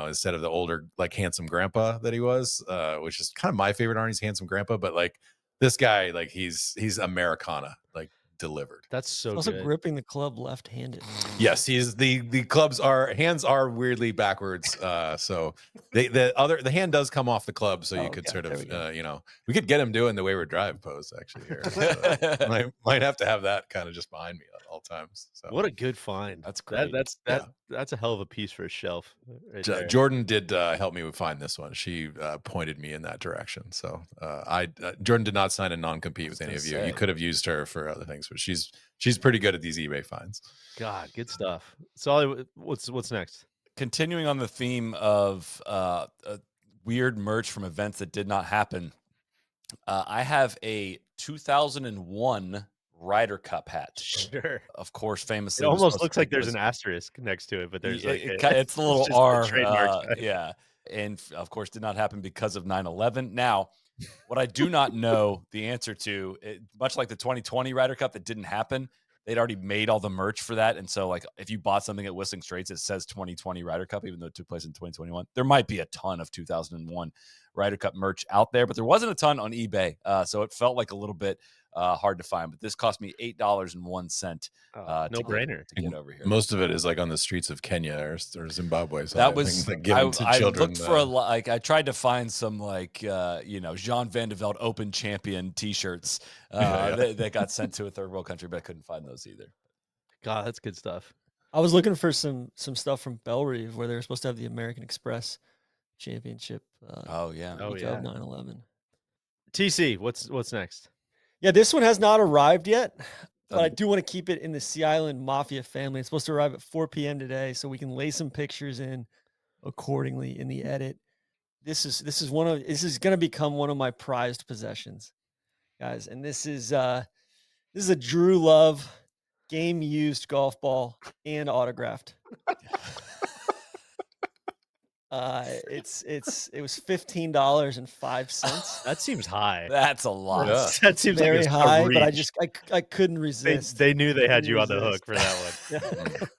instead of the older like handsome grandpa that he was, which is kind of my favorite Arnie's handsome grandpa, but like this guy, like he's Americana, like delivered. that's so Also good. gripping the club left-handed. Yes, he's the clubs hands are weirdly backwards. So the hand does come off the club, so you could Okay, sort there of we go. we could get him doing the wayward drive pose actually here. Might have to have that kind of just behind me at all times. So What a good find. That's great. That's a hell of a piece for a shelf. Right there. Jordan did help me find this one. She pointed me in that direction. So Jordan did not sign a non-compete with any of you. You could have used her for other things, but she's pretty good at these eBay finds. God, good stuff. Soly, what's next? Continuing on the theme of weird merch from events that did not happen, I have a 2001 Ryder Cup hat. Sure. Of course, famously. It was almost supposed looks to like be there's this- an asterisk next to it, but there's like it's the little just a R. trademark sign. Yeah. And of course, did not happen because of 9/11. Now, what I do not know the answer to, much like the 2020 Ryder Cup that didn't happen, they'd already made all the merch for that. And so, like, if you bought something at Whistling Straits, it says 2020 Ryder Cup, even though it took place in 2021. There might be a ton of 2001 Ryder Cup merch out there, but there wasn't a ton on eBay. So it felt like a little bit hard to find. But this cost me $8.01 no brainer to get over here. Most of it is like on the streets of Kenya or Zimbabwe. So That was like given to I children. looked for I tried to find some like Jean Van de Velde Open champion T-shirts that got sent to a third world country, but I couldn't find those either. God, that's good stuff. I was looking for some stuff from Bellerive where they were supposed to have the American Express Championship. Oh yeah. Week of 9/11. TC, what's next? Yeah, this one has not arrived yet, but I do want to keep it in the Sea Island Mafia family. It's supposed to arrive at 4 p.m. today, so we can lay some pictures in accordingly in the edit. This is going to become one of my prized possessions, guys. And this is a Drew Love game used golf ball and autographed. It was $15.05. That seems high. That's a lot. Yeah. That seems Very like a high, but reach. I couldn't resist. They knew they had Couldn't you on the resist. hook for that one.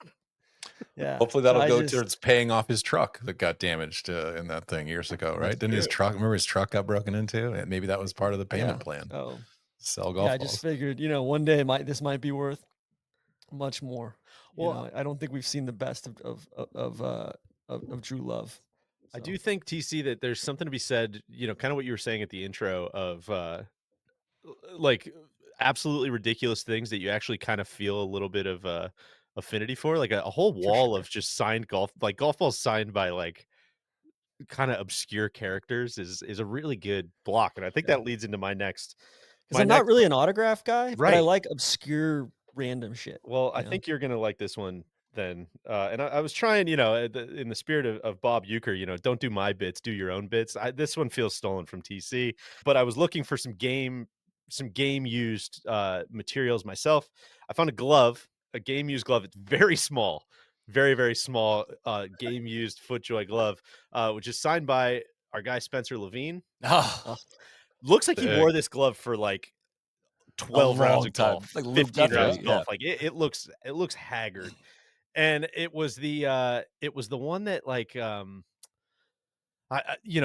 Yeah. Hopefully So that'll I go just- towards paying off his truck that got damaged in that thing years ago, right? Didn't his truck? Remember his truck got broken into? And maybe that was part of the payment plan. Oh, Sell golf yeah. I balls. just figured, one day this might be worth much more. Well, I don't think we've seen the best of Drew Love. I So, do think TC that there's something to be said, kind of what you were saying at the intro of like absolutely ridiculous things that you actually kind of feel a little bit of affinity for, like a whole for wall sure. of just signed golf balls signed by like kind of obscure characters is a really good block, and I think Yeah. that leads into my next. Because I'm not really an autograph guy, but I Right. like obscure random shit. Well, I think you're gonna like this one then. And I was trying, in the spirit of Bob Euchre, don't do my bits, do your own bits. This one feels stolen from TC, but I was looking for some game used materials myself. I found a game used glove. It's very small, very very small game used FootJoy glove, which is signed by our guy Spencer Levine. Oh, Looks like he Sick. wore this glove for like a 12 rounds long of time, golf, like 15 rounds of definitely, yeah. golf. Like it looks haggard. And it was the one that like the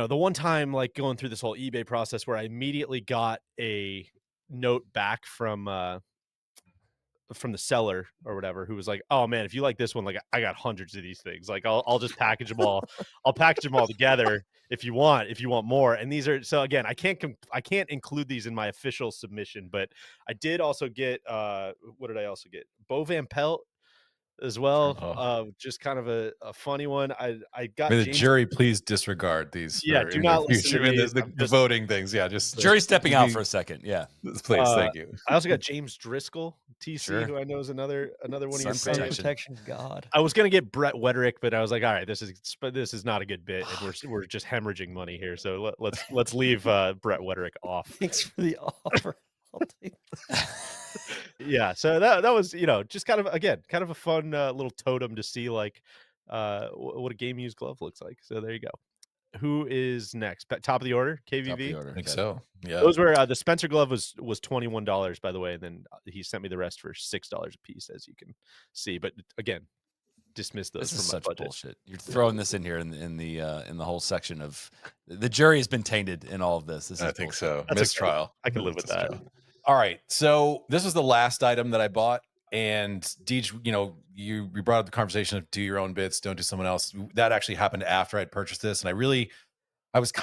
one time like going through this whole eBay process where I immediately got a note back from the seller or whatever, who was like, "Oh man, if you like this one, like I got hundreds of these things. Like I'll just package them all. I'll package them all together if you want more." And these are, so again, I can't include these in my official submission, but I did also get what did I also get? Bo Van Pelt as well. Oh. Just kind of a funny one. I got May the James. jury please disregard these Yeah, for do in the not listen to future in these. the I'm just voting things. Yeah, just Jury stepping give out me- for a second. Yeah, please, thank you. I also got James Driscoll, TC, Sure. who I know is another one of Sun your Sun favorites. protection god. I was gonna get Brett Wederick, but I was like, all right, this is not a good bit, and we're just hemorrhaging money here. So let's leave Brett Wederick off. Thanks for the offer. I'll take Yeah, so that was just kind of a fun little totem to see like what a game used glove looks like. So there you go. Who is next? Top of the order, top of the KVV. order. I think Okay. so. Yeah. Those were the Spencer glove was $21, by the way, and then he sent me the rest for $6 a piece, as you can see. But again, dismiss those This is from my such budget. bullshit. You're throwing this in here in the whole section of the jury has been tainted in all of this. This is I think bullshit. so. That's Mistrial. I can live with that. Mistrial. All right. So this was the last item that I bought. And Deej, you brought up the conversation of do your own bits, don't do someone else. That actually happened after I'd purchased this. And I was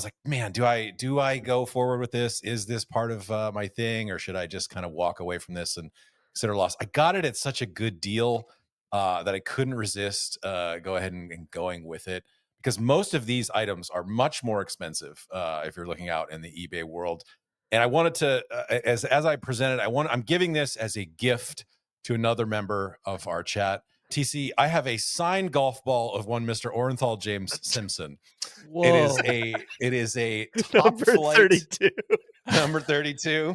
like, man, do I go forward with this? Is this part of my thing, or should I just kind of walk away from this and consider loss? I got it at such a good deal that I couldn't resist go ahead and going with it, because most of these items are much more expensive if you're looking out in the eBay world. And I wanted to, as I presented, I'm giving this as a gift to another member of our chat. TC, I have a signed golf ball of one Mr. Orenthal James Simpson. Whoa. It is a top Number flight 32. number 32.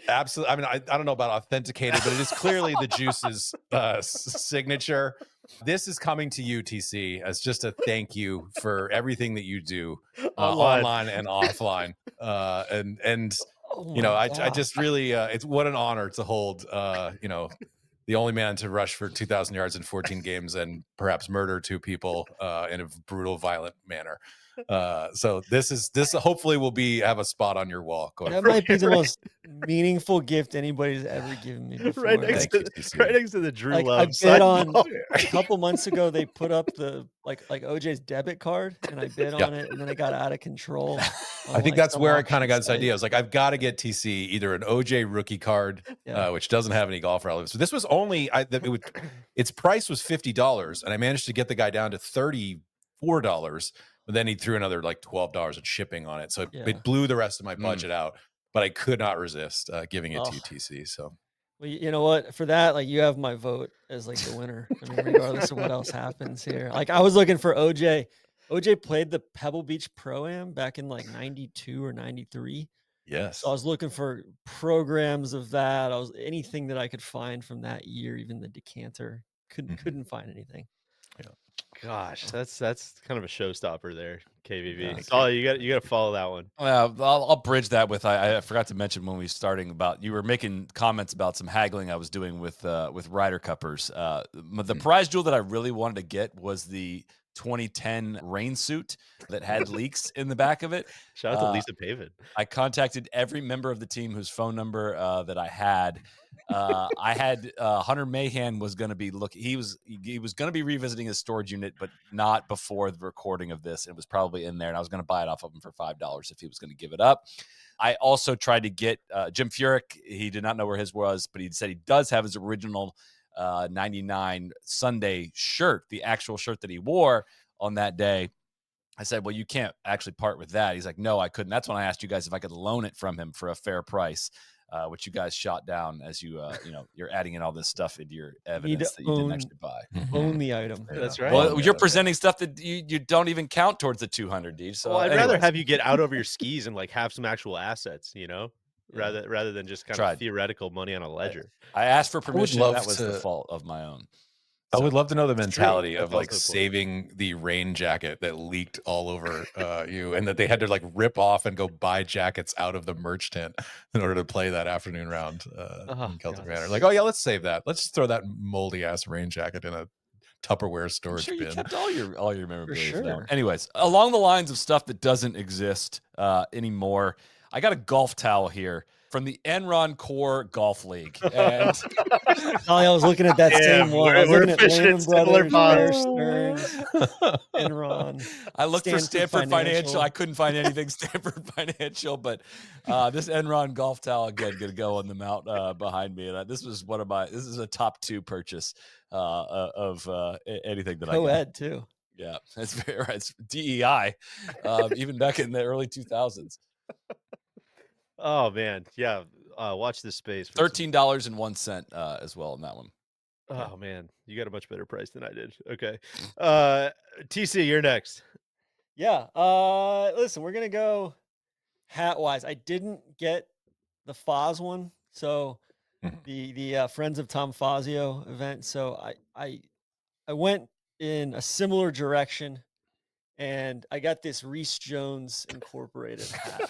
Absolutely. I mean, I don't know about authenticated, but it is clearly the Juice's signature. This is coming to you, TC, as just a thank you for everything that you do online and offline. And Oh I God. just really, it's what an honor to hold, the only man to rush for 2,000 yards in 14 games and perhaps murder two people in a brutal, violent manner. So this hopefully will have a spot on your wall. That might be the most meaningful gift anybody's ever given me before. Right next to the Drew Like, Love. I bet side on ball. a couple months ago they put up the like OJ's debit card, and I bid on it, and then it got out of control. I think that's where I kind of got this idea. I was like, I've got to get TC either an OJ rookie card, which doesn't have any golf relevance. So this was only its price was $50, and I managed to get the guy down to $34. But then he threw another like $12 in shipping on it, so it blew the rest of my budget out. But I could not resist giving it to you, TC. So, well, you know what? For that, like, you have my vote as like the winner. I mean, regardless of what else happens here. Like, I was looking for OJ. OJ played the Pebble Beach Pro-Am back in like 92 or 93. yes. So I was looking for programs of that. Anything that I could find from that year, even the decanter. Couldn't find anything. Gosh, that's kind of a showstopper there, KVV. Yeah. Soly, you got to follow that one. I'll bridge that with I forgot to mention when we were starting about you were making comments about some haggling I was doing with Ryder Cuppers. The prize jewel that I really wanted to get was the 2010 rain suit that had leaks in the back of it. Shout out to Lisa Pavin. I contacted every member of the team whose phone number that I had. I had Hunter Mahan was going to be he was going to be revisiting his storage unit, but not before the recording of this. It was probably in there, and I was going to buy it off of him for $5 if he was going to give it up. I also tried to get Jim Furyk. He did not know where his was, but he said he does have his original 99 Sunday shirt, the actual shirt that he wore on that day. I said, well, you can't actually part with that. He's like, no, I couldn't. That's when I asked you guys if I could loan it from him for a fair price, which you guys shot down as you're adding in all this stuff into your evidence that you didn't actually buy. Own the item. That's right. Well, you're presenting stuff that you don't even count towards the 200, dude. So I'd rather have you get out over your skis and like have some actual assets, rather than just kind of theoretical money on a ledger. I asked for permission. love That was the to- fault of my own. I would love to know the mentality That's of like also cool. saving the rain jacket that leaked all over you, and that they had to like rip off and go buy jackets out of the merch tent in order to play that afternoon round in Celtic Manor. Like, oh yeah, let's save that. Let's just throw that moldy ass rain jacket in a Tupperware I'm storage sure you bin. kept all your memorabilia. For that sure. one. Anyways, along the lines of stuff that doesn't exist anymore, I got a golf towel here from the Enron Core Golf League. And I was looking at that Yeah, same one. I was we're looking at fishing in Leman similar Brothers, ponds. Bear Stearns, Enron. I looked for Stanford Stanford Financial. Financial. I couldn't find anything Stanford Financial, but this Enron golf towel again going to go on the mount behind me. And this is this is a top 2 purchase of anything that I got. Co-ed too. Yeah, that's very right. It's DEI, even back in the early 2000s. Oh man, yeah. Watch this space. for some- $13.01 as well on that one. Oh man, you got a much better price than I did. Okay, TC, you're next. Yeah. Listen, we're gonna go hat wise. I didn't get the Foz one, so the Friends of Tom Fazio event. So I went in a similar direction, and I got this Rees Jones Incorporated hat.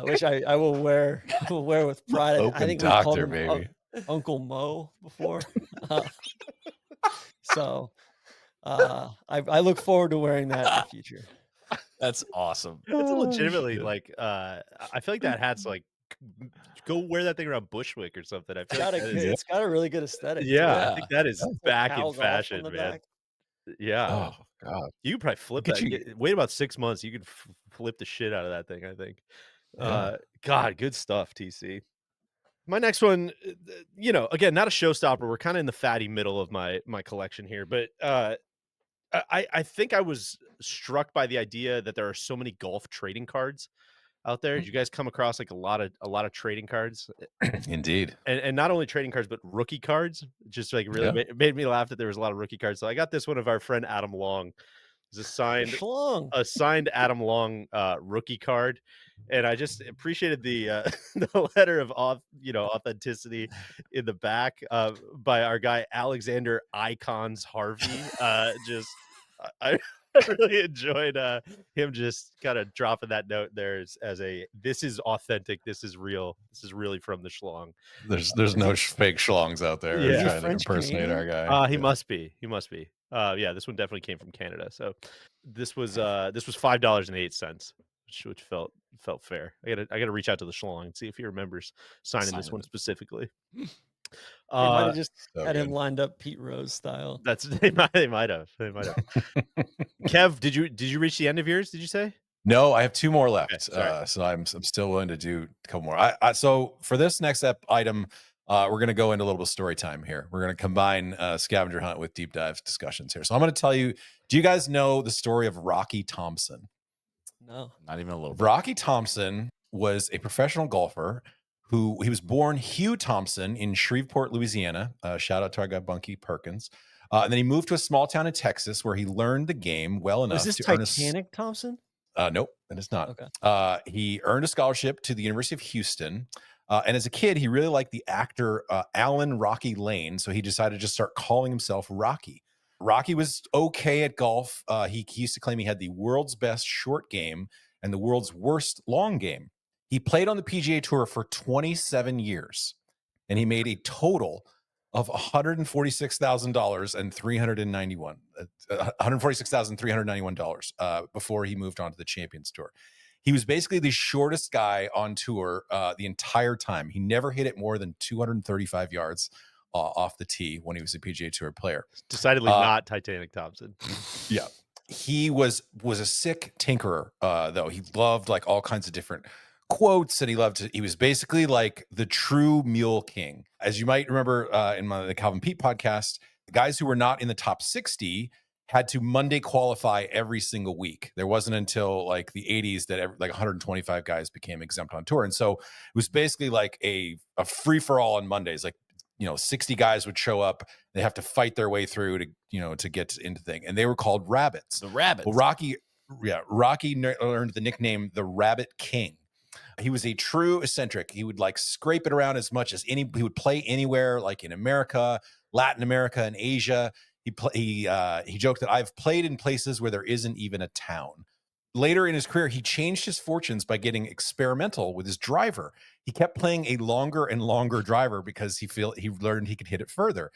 Which I will wear with pride. I Open think we called doctor, him baby. Uncle Mo before. So I look forward to wearing that in the future. That's awesome. It's legitimately shit. like I feel like that hat's like go wear that thing around Bushwick or something. I feel like that is, It's got a really good aesthetic. too. yeah, I think that is It's like back cow in golf on fashion, the man. back. Yeah, Oh god. you could probably flip Look at that. you. Wait about 6 months, you could flip the shit out of that thing. I think. Yeah. God, good stuff, TC. My next one, again, not a showstopper. We're kind of in the fatty middle of my collection here, but I think I was struck by the idea that there are so many golf trading cards out there. Did you guys come across like a lot of trading cards, Indeed. and not only trading cards but rookie cards? Just like really made me laugh that there was a lot of rookie cards. So I got this one of our friend Adam Long. It's Schlong. a signed Adam Long rookie card, and I just appreciated the the letter of authenticity in the back by our guy Alexander Icons Harvey. I really enjoyed him just kind of dropping that note there as a this is authentic, this is real, this is really from the Schlong. There's no fake schlongs out there Yeah. trying to French impersonate our Canadian? guy. He must be. Yeah, this one definitely came from Canada. So this was $5.08, which felt fair. I gotta reach out to the Schlong and see if he remembers signing this Signing one it. specifically. They might have just So had him good. lined up Pete Rose style. That's they might have. Kev, did you reach the end of yours? Did you say? No, I have 2 more left. sorry. So I'm still willing to do a couple more. So for this next item, we're going to go into a little bit of story time here. We're going to combine Scavenger Hunt with deep dive discussions here. So I'm going to tell you, do you guys know the story of Rocky Thompson? No. Not even a little bit. Rocky Thompson was a professional golfer he was born Hugh Thompson in Shreveport, Louisiana. Shout out to our guy Bunky Perkins. And then he moved to a small town in Texas where he learned the game well enough Was this to earn Titanic Thompson? Nope, it is not. Okay. He earned a scholarship to the University of Houston. And as a kid, he really liked the actor Alan Rocky Lane. So he decided to just start calling himself Rocky. Rocky was okay at golf. He used to claim he had the world's best short game and the world's worst long game. He played on the PGA Tour for 27 years, and he made a total of $146,000 and $146,391 before he moved on to the Champions Tour. He was basically the shortest guy on tour the entire time. He never hit it more than 235 yards off the tee when he was a PGA Tour player. Decidedly not Titanic Thompson. Yeah. He was a sick tinkerer, though. He loved like all kinds of different quotes, and he was basically like the true mule king. As you might remember in the Calvin Pete podcast, the guys who were not in the top 60 had to Monday qualify every single week. There wasn't until like the 80s that like 125 guys became exempt on tour. And so it was basically like a free-for-all on Mondays. Like, 60 guys would show up. They have to fight their way through to get into thing. And they were called rabbits. The rabbits. Well, Rocky earned the nickname the Rabbit King. He was a true eccentric. He would like scrape it around as much as he would play anywhere, like in America, Latin America, and Asia. He joked that I've played in places where there isn't even a town. Later in his career, he changed his fortunes by getting experimental with his driver. He kept playing a longer and longer driver because he learned he could hit it further.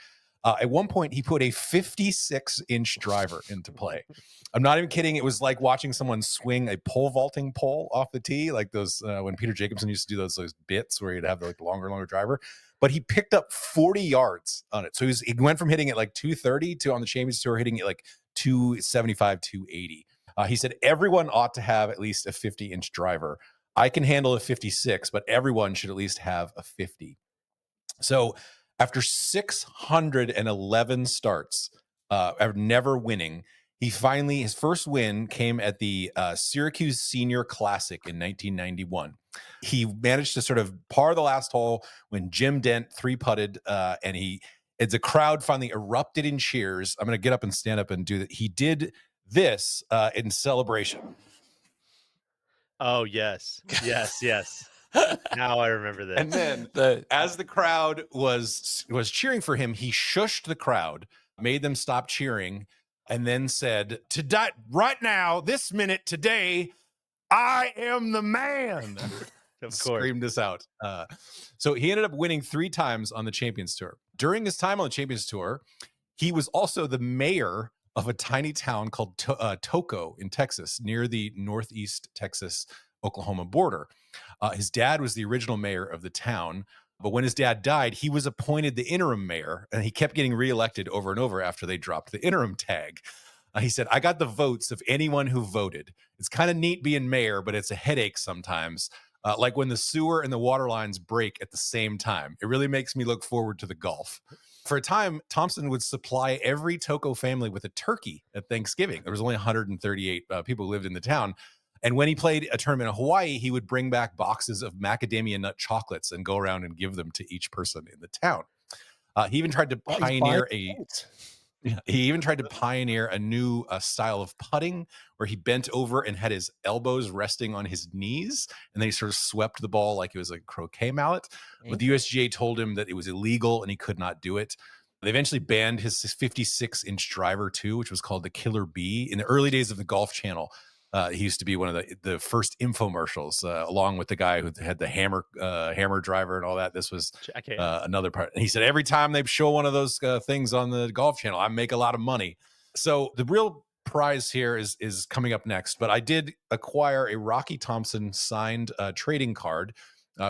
At one point, he put a 56-inch driver into play. I'm not even kidding. It was like watching someone swing a pole vaulting pole off the tee, like those when Peter Jacobsen used to do those bits where he'd have the longer driver. But he picked up 40 yards on it. So he went from hitting it like 230 to on the Champions Tour hitting it like 275, 280. He said everyone ought to have at least a 50-inch driver. I can handle a 56, but everyone should at least have a 50. So after 611 starts, never winning, his first win came at the Syracuse Senior Classic in 1991. He managed to sort of par the last hole when Jim Dent 3-putted, and the crowd finally erupted in cheers. I'm going to get up and stand up and do that. He did this in celebration. Oh, yes. Now I remember this. And then as the crowd was cheering for him, he shushed the crowd, made them stop cheering, and then said, right now, this minute, today, I am the man. Of course. Screamed this out. So he ended up winning 3 times on the Champions Tour. During his time on the Champions Tour, he was also the mayor of a tiny town called Toco in Texas, near the northeast Texas-Oklahoma border. His dad was the original mayor of the town, but when his dad died, he was appointed the interim mayor, and he kept getting reelected over and over after they dropped the interim tag. He said, I got the votes of anyone who voted. It's kind of neat being mayor, but it's a headache sometimes. Like when the sewer and the water lines break at the same time. It really makes me look forward to the golf. For a time, Thompson would supply every Toco family with a turkey at Thanksgiving. There was only 138 people who lived in the town. And when he played a tournament in Hawaii, he would bring back boxes of macadamia nut chocolates and go around and give them to each person in the town. He even tried to pioneer a new style of putting where he bent over and had his elbows resting on his knees, and then he sort of swept the ball like it was a croquet mallet. But the USGA told him that it was illegal and he could not do it. They eventually banned his 56-inch driver too, which was called the Killer Bee. In the early days of the Golf Channel, he used to be one of the first infomercials, along with the guy who had the hammer driver and all that. This was another part. And he said, every time they show one of those things on the Golf Channel, I make a lot of money. So the real prize here is coming up next. But I did acquire a Rocky Thompson signed trading card.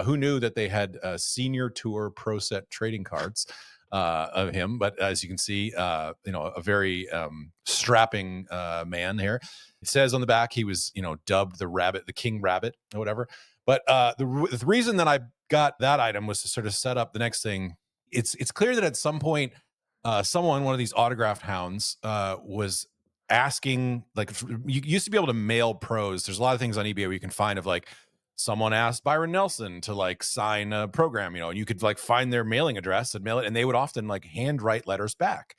Who knew that they had Senior Tour Pro Set trading cards of him? But as you can see, a very strapping man here. It says on the back he was, dubbed the King Rabbit or whatever. But the reason that I got that item was to sort of set up the next thing. It's clear that at some point, one of these autographed hounds, was asking, like, you used to be able to mail pros. There's a lot of things on eBay where you can find of like someone asked Byron Nelson to like sign a program, and you could like find their mailing address and mail it, and they would often like handwrite letters back.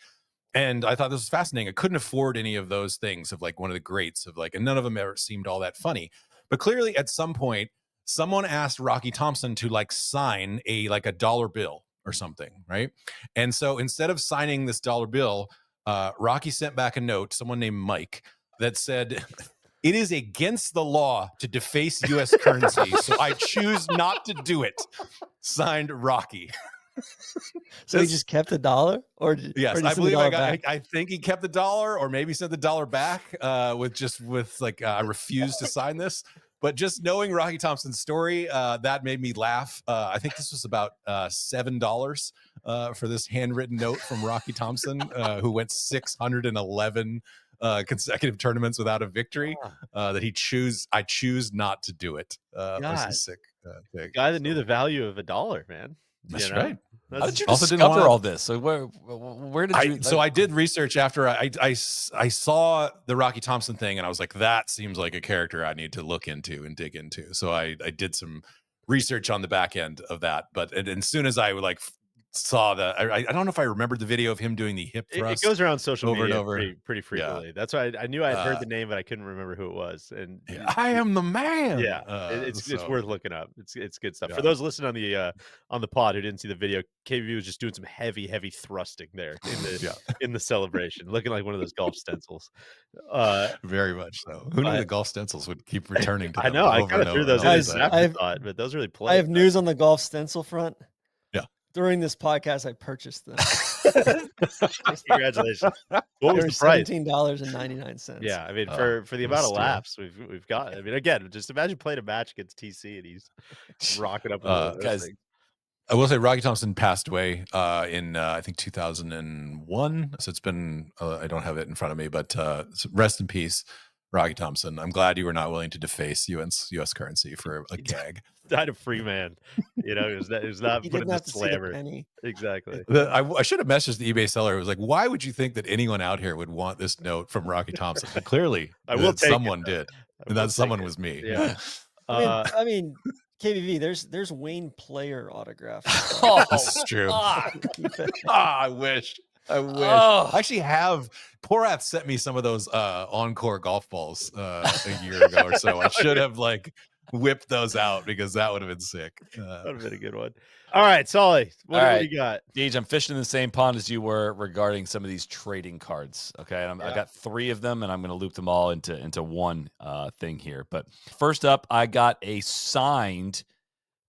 And I thought this was fascinating. I couldn't afford any of those things of like one of the greats of like, and none of them ever seemed all that funny. But clearly at some point, someone asked Rocky Thompson to like sign a dollar bill or something, right? And so instead of signing this dollar bill, Rocky sent back a note, someone named Mike, that said, it is against the law to deface U.S. currency, so I choose not to do it. Signed, Rocky. So he just kept the dollar, or did, Yes, or did he I send the believe dollar back? I think he kept the dollar, or maybe sent the dollar back with like I refuse to sign this. But just knowing Rocky Thompson's story, that made me laugh. I think this was about $7 for this handwritten note from Rocky Thompson, who went 611 consecutive tournaments without a victory. That I choose not to do it. That's God. a sick thing. Guy that knew the value of $1, man. That's You know? right. How did you Also didn't discover wanna- all this? So where did you? So I did research after I saw the Rocky Thompson thing, and I was like, that seems like a character I need to look into and dig into. So I did some research on the back end of that. But as soon as I saw I don't know if I remembered the video of him doing the hip It thrust. goes around social over and media over. pretty frequently. That's why I knew I had heard the name, but I couldn't remember who it was. And I am the man. yeah, it's worth looking up. It's good stuff. For those listening on the pod who didn't see the video, KVV was just doing some heavy thrusting there in the celebration, looking like one of those golf stencils. Very much so. Who knew the golf stencils would keep returning to them? I know. I over kind and of threw over those and in over as an again. afterthought, but those really play. I have news on the golf stencil front. Yeah. During this podcast, I purchased them. Congratulations. What They was were the price? $17.99. Yeah, I mean, Oh, for the what a amount of steal. laps we've got. I mean, again, just imagine playing a match against TC and he's rocking up with one of those guys, things. I will say Rocky Thompson passed away in I think 2001. So it's been I don't have it in front of me, but so rest in peace, Rocky Thompson. I'm glad you were not willing to deface U.S. currency for a gag. Died a free man. You know, it was not He put in didn't the have to see the slammer. penny. Exactly. I should have messaged the eBay seller. It was like, why would you think that anyone out here would want this note from Rocky Thompson? But clearly, I will take someone it, did, I and will that take someone it. was me. Yeah. I mean, KVV. There's Wayne Player autographs. Oh, This is true. fuck. I wish. Oh. I actually have Porath sent me some of those Encore golf balls a year ago or so. I should have whipped those out because that would have been sick. That would have been a good one. All right, Soly, what All do right. you got? Deej, I'm fishing in the same pond as you were regarding some of these trading cards. Okay, and I got 3 of them, and I'm going to loop them all into one thing here. But first up, I got a signed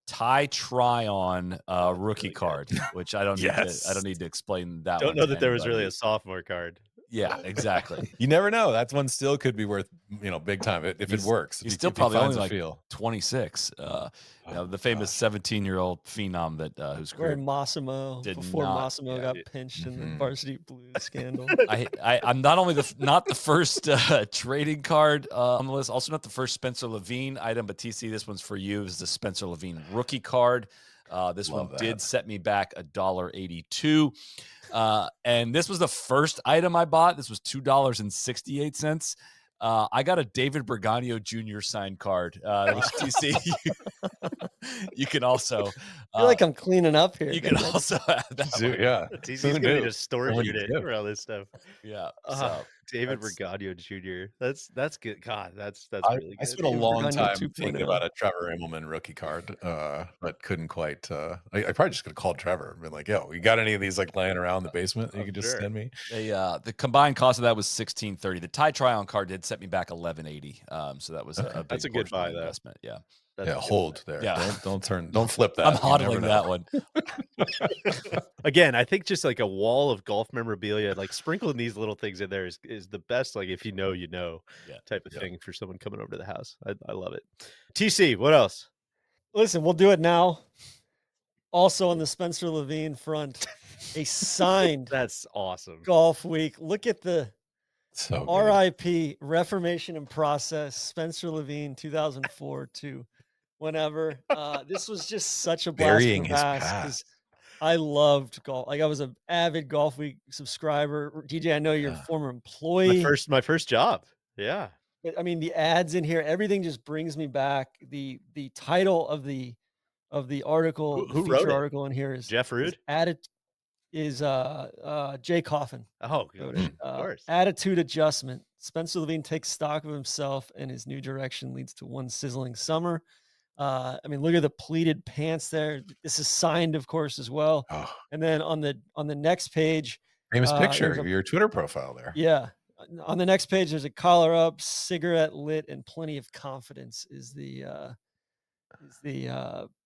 Ty Tryon rookie card, which I don't need to explain that. Don't one know to that there was really anybody. a sophomore card. Yeah, exactly. You never know. That one still could be worth big time if it works. He's If still if he probably finds only a feel. 26. The famous 17-year-old phenom that whose Where career Massimo did before not- Massimo got pinched in the varsity blues scandal. I'm not only not the first trading card on the list, also not the first Spencer Levine item, but TC, this one's for you. Is the Spencer Levine rookie card. This Love one did that. set me back $1.82. And this was the first item I bought. This was $2.68. I got a David Berganio Jr. signed card, which TC you can also. I feel like I'm cleaning up here. You can also have that. one. Yeah. TC's Who going to knew? need a storage Someone unit knew. for all this stuff. Yeah. David that's- Berganio Jr. That's good. God, that's really good. I spent a David long Berganio time 2.0. thinking about a Trevor Immelman rookie card, but couldn't quite. I probably just could have called Trevor and been like, "Yo, you got any of these laying around the basement? That you could just sure. send me." The combined cost of that was $16.30. The Ty Tryon card did set me back $11.80. So that was a big That's a good portion of buy, the though. investment. Yeah. That's a good Hold buy. there. Yeah. Don't flip that. I'm You never hodling know. that one. Again, I think just like a wall of golf memorabilia, like sprinkling these little things in there is the best. Like if you know, type of thing for someone coming over to the house. I love it. TC, what else? Listen, we'll do it now. Also on the Spencer Levine front, a signed That's awesome. golf week. Look at the So good. RIP Reformation and Process, Spencer Levine, 2004 to whenever. This was just such a blast Burying from his the past because I loved golf. Like I was an avid Golf Week subscriber. DJ, I know you're a former employee. My first job. Yeah. But I mean, the ads in here, everything just brings me back. The title of the article, Who the wrote feature it? article in here is Jeff Rood? is Jay Coffin. Oh, wrote it. of course. Attitude adjustment. Spencer Levine takes stock of himself and his new direction leads to one sizzling summer. I mean, look at the pleated pants there. This is signed, of course, as well. Oh, And then on the next page, famous picture there's of a- your Twitter profile there. yeah. On the next page, there's a collar up, cigarette lit, and plenty of confidence is the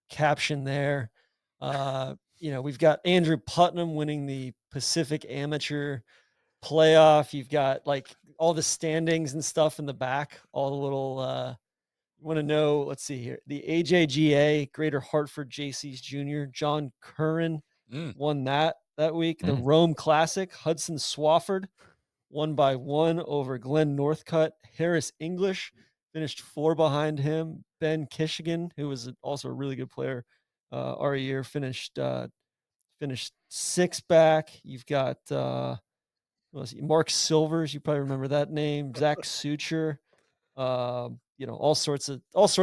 caption there. we've got Andrew Putnam winning the Pacific Amateur Playoff. You've got like all the standings and stuff in the back, all the little, you want to know, let's see here. The AJGA, Greater Hartford JC's Jr., John Curran won that week. The Rome Classic, Hudson Swafford won by 1 over Glenn Northcutt. Harris English finished 4 behind him. Ben Kishigan, who was also a really good player our year, finished 6 back. You've got Mark Silvers, you probably remember that name. Zach Suture, all sorts of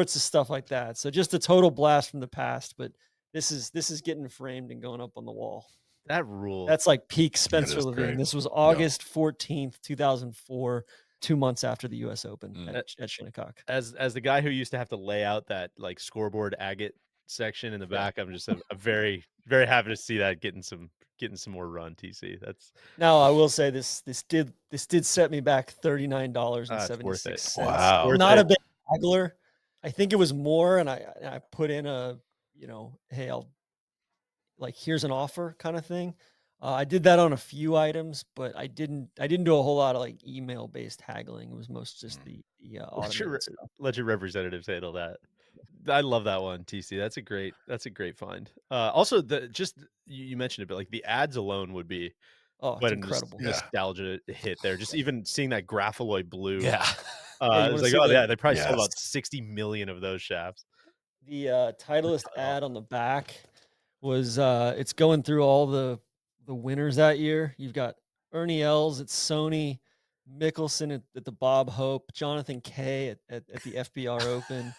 stuff like that. So just a total blast from the past, but this is getting framed and going up on the wall. That rules. That's like peak Spencer is Levine. great. This was August 14th, 2004, 2 months after the US Open at Shinnecock. As the guy who used to have to lay out that like scoreboard agate section in the back, I'm just a very, very happy to see that getting some more run, TC. That's now I will say this did set me back $39.76. Wow. Not a big haggler. I think it was more, and I put in a, hey, I'll here's an offer kind of thing. I did that on a few items, but I didn't do a whole lot of like email based haggling. It was most just the automated stuff. Let your representatives handle that. I love that one, TC. That's a great find. Also, you mentioned it, but like the ads alone would be it's incredible. Nostalgia hit there. Just even seeing that grapholoid blue. Yeah. It's like, they probably sold about 60 million of those shafts. The Titleist ad on the back was it's going through all the winners that year. You've got Ernie Els at Sony, Mickelson at the Bob Hope, Jonathan Kay at the FBR Open,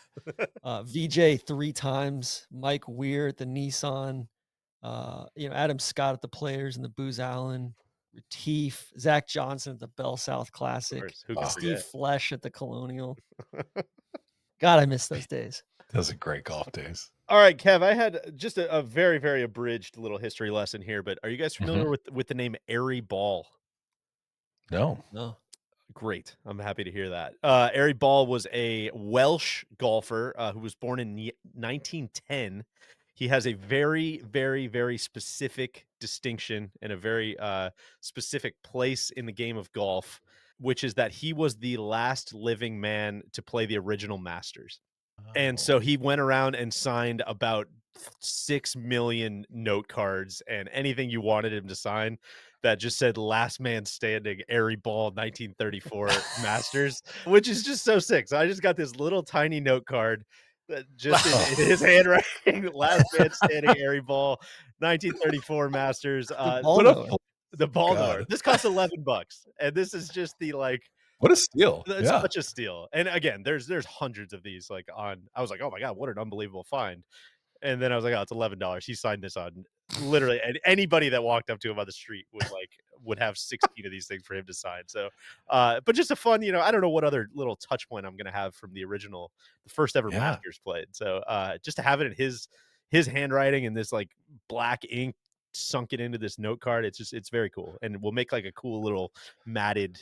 VJ 3 times, Mike Weir at the Nissan, Adam Scott at the Players and the Booz Allen, Retief, Zach Johnson at the Bell South Classic, Steve Flesh at the Colonial. God, I miss those days. Those are great golf days. All right, Kev, I had just a very, very abridged little history lesson here, but are you guys familiar with the name Airy Ball? No. Great. I'm happy to hear that. Airy Ball was a Welsh golfer who was born in 1910. He has a very, very, very specific distinction and a very specific place in the game of golf, which is that he was the last living man to play the original Masters. And so he went around and signed about 6 million note cards and anything you wanted him to sign that just said last man standing, Airy Ball 1934 Masters, which is just so sick. So I just got this little tiny note card that just in his handwriting, last man standing, Airy Ball 1934 Masters. The ball door. This costs $11, and this is just the what a steal. It's such a steal. And again, there's hundreds of these I was like, oh my God, what an unbelievable find. And then I was like, oh, it's $11. He signed this on literally, and anybody that walked up to him on the street would have 16 of these things for him to sign. So, but just a fun, I don't know what other little touch point I'm going to have from the first ever Masters played. So, just to have it in his handwriting and this black ink sunk it into this note card, it's very cool, and we'll make a cool little matted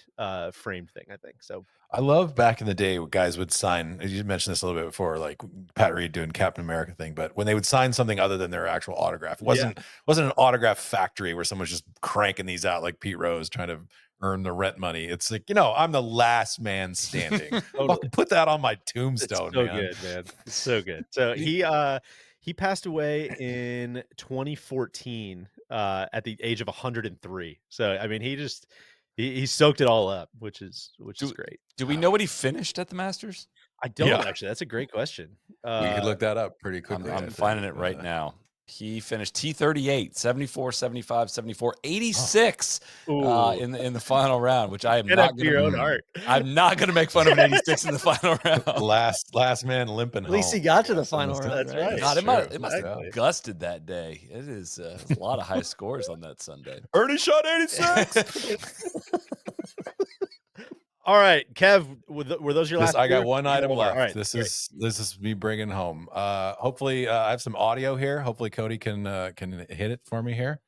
framed thing, I think. So I love back in the day when guys would sign, you mentioned this a little bit before, like Pat Reed doing Captain America thing, but when they would sign something other than their actual autograph, it wasn't an autograph factory where someone's just cranking these out like Pete Rose trying to earn the rent money. It's like, I'm the last man standing. Totally. Put that on my tombstone. It's so good, man. It's so good. So he passed away in 2014 at the age of 103. So I mean, he soaked it all up, which is great. Do we know what he finished at the Masters? I don't actually. That's a great question. We could look that up pretty quickly. I'm finding it right now. He finished T38, 74, 75, 74, 86 in the final round, which I am not going to. I'm not going to make fun of an 86 in the final round. Last man limping. At least he got to the final round. That's right. God, it must have gusted that day. It is a lot of high scores on that Sunday. Ernie shot 86. All right, Kev, were those your last? I got one item left. All right, this is me bringing home. Hopefully, I have some audio here. Hopefully, Cody can hit it for me here.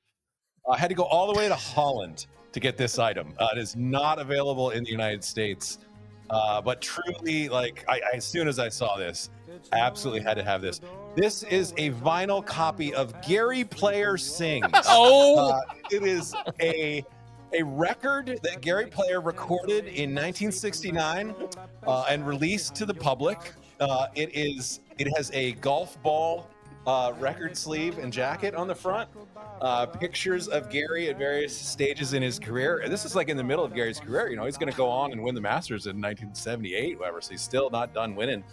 I had to go all the way to Holland to get this item. It is not available in the United States. But truly, like, I as soon as I saw this, I absolutely had to have this. This is a vinyl copy of Gary Player Sings. Oh, It is a record that Gary Player recorded in 1969 and released to the public. It has a golf ball record sleeve and jacket on the front. Pictures of Gary at various stages in his career. And this is like in the middle of Gary's career. You know, he's going to go on and win the Masters in 1978, whatever. So he's still not done winning.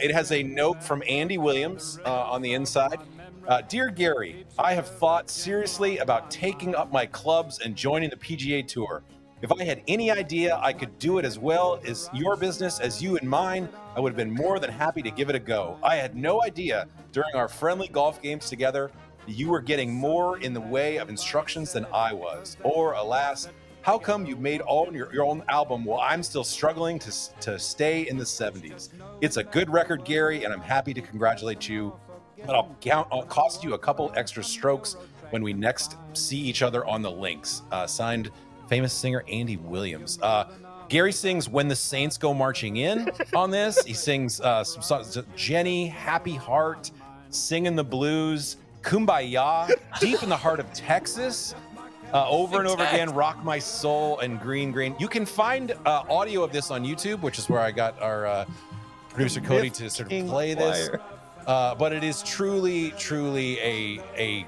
It has a note from Andy Williams on the inside. Dear Gary, I have thought seriously about taking up my clubs and joining the PGA Tour. If I had any idea I could do it as well as your business as you and mine, I would have been more than happy to give it a go. I had no idea during our friendly golf games together that you were getting more in the way of instructions than I was. Or alas, how come you made all your own album while I'm still struggling to stay in the 70s? It's a good record, Gary, and I'm happy to congratulate you. But I'll cost you a couple extra strokes when we next see each other on the links. Signed, famous singer Andy Williams. Gary sings "When the Saints Go Marching In" on this. He sings some songs: Jenny, Happy Heart, Singing the Blues, Kumbaya, Deep in the Heart of Texas. Over and over again, Rock My Soul, and Green Green. You can find audio of this on YouTube, which is where I got our producer Cody to sort of play this. But it is truly a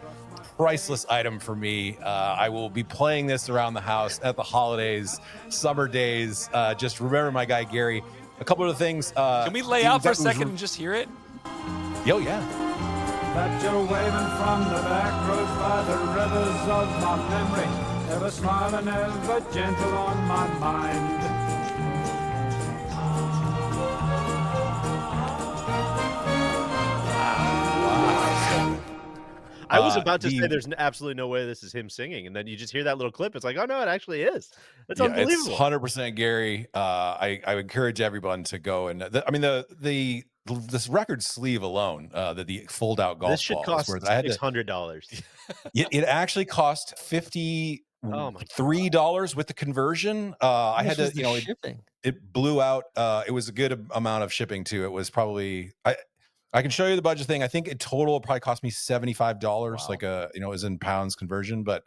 priceless item for me. I will be playing this around the house at the holidays, summer days. Just remember my guy Gary. A couple of things. Can we lay out for a second and just hear it? Yo, yeah. That you're waving from the back roads by the rivers of my memory, ever smiling, ever gentle on my mind. I was about to say there's absolutely no way this is him singing, and then you just hear that little clip. It's like, oh no, it actually is. It's unbelievable. It's 100% Gary. I encourage everyone to go and this record sleeve alone, the fold out golf This should ball cost is worth. $600. It actually cost $53 with the conversion. I had to, shipping. It blew out. It was a good amount of shipping too. It was probably I can show you the budget thing. I think in total it probably cost me $75, like it was in pounds conversion, but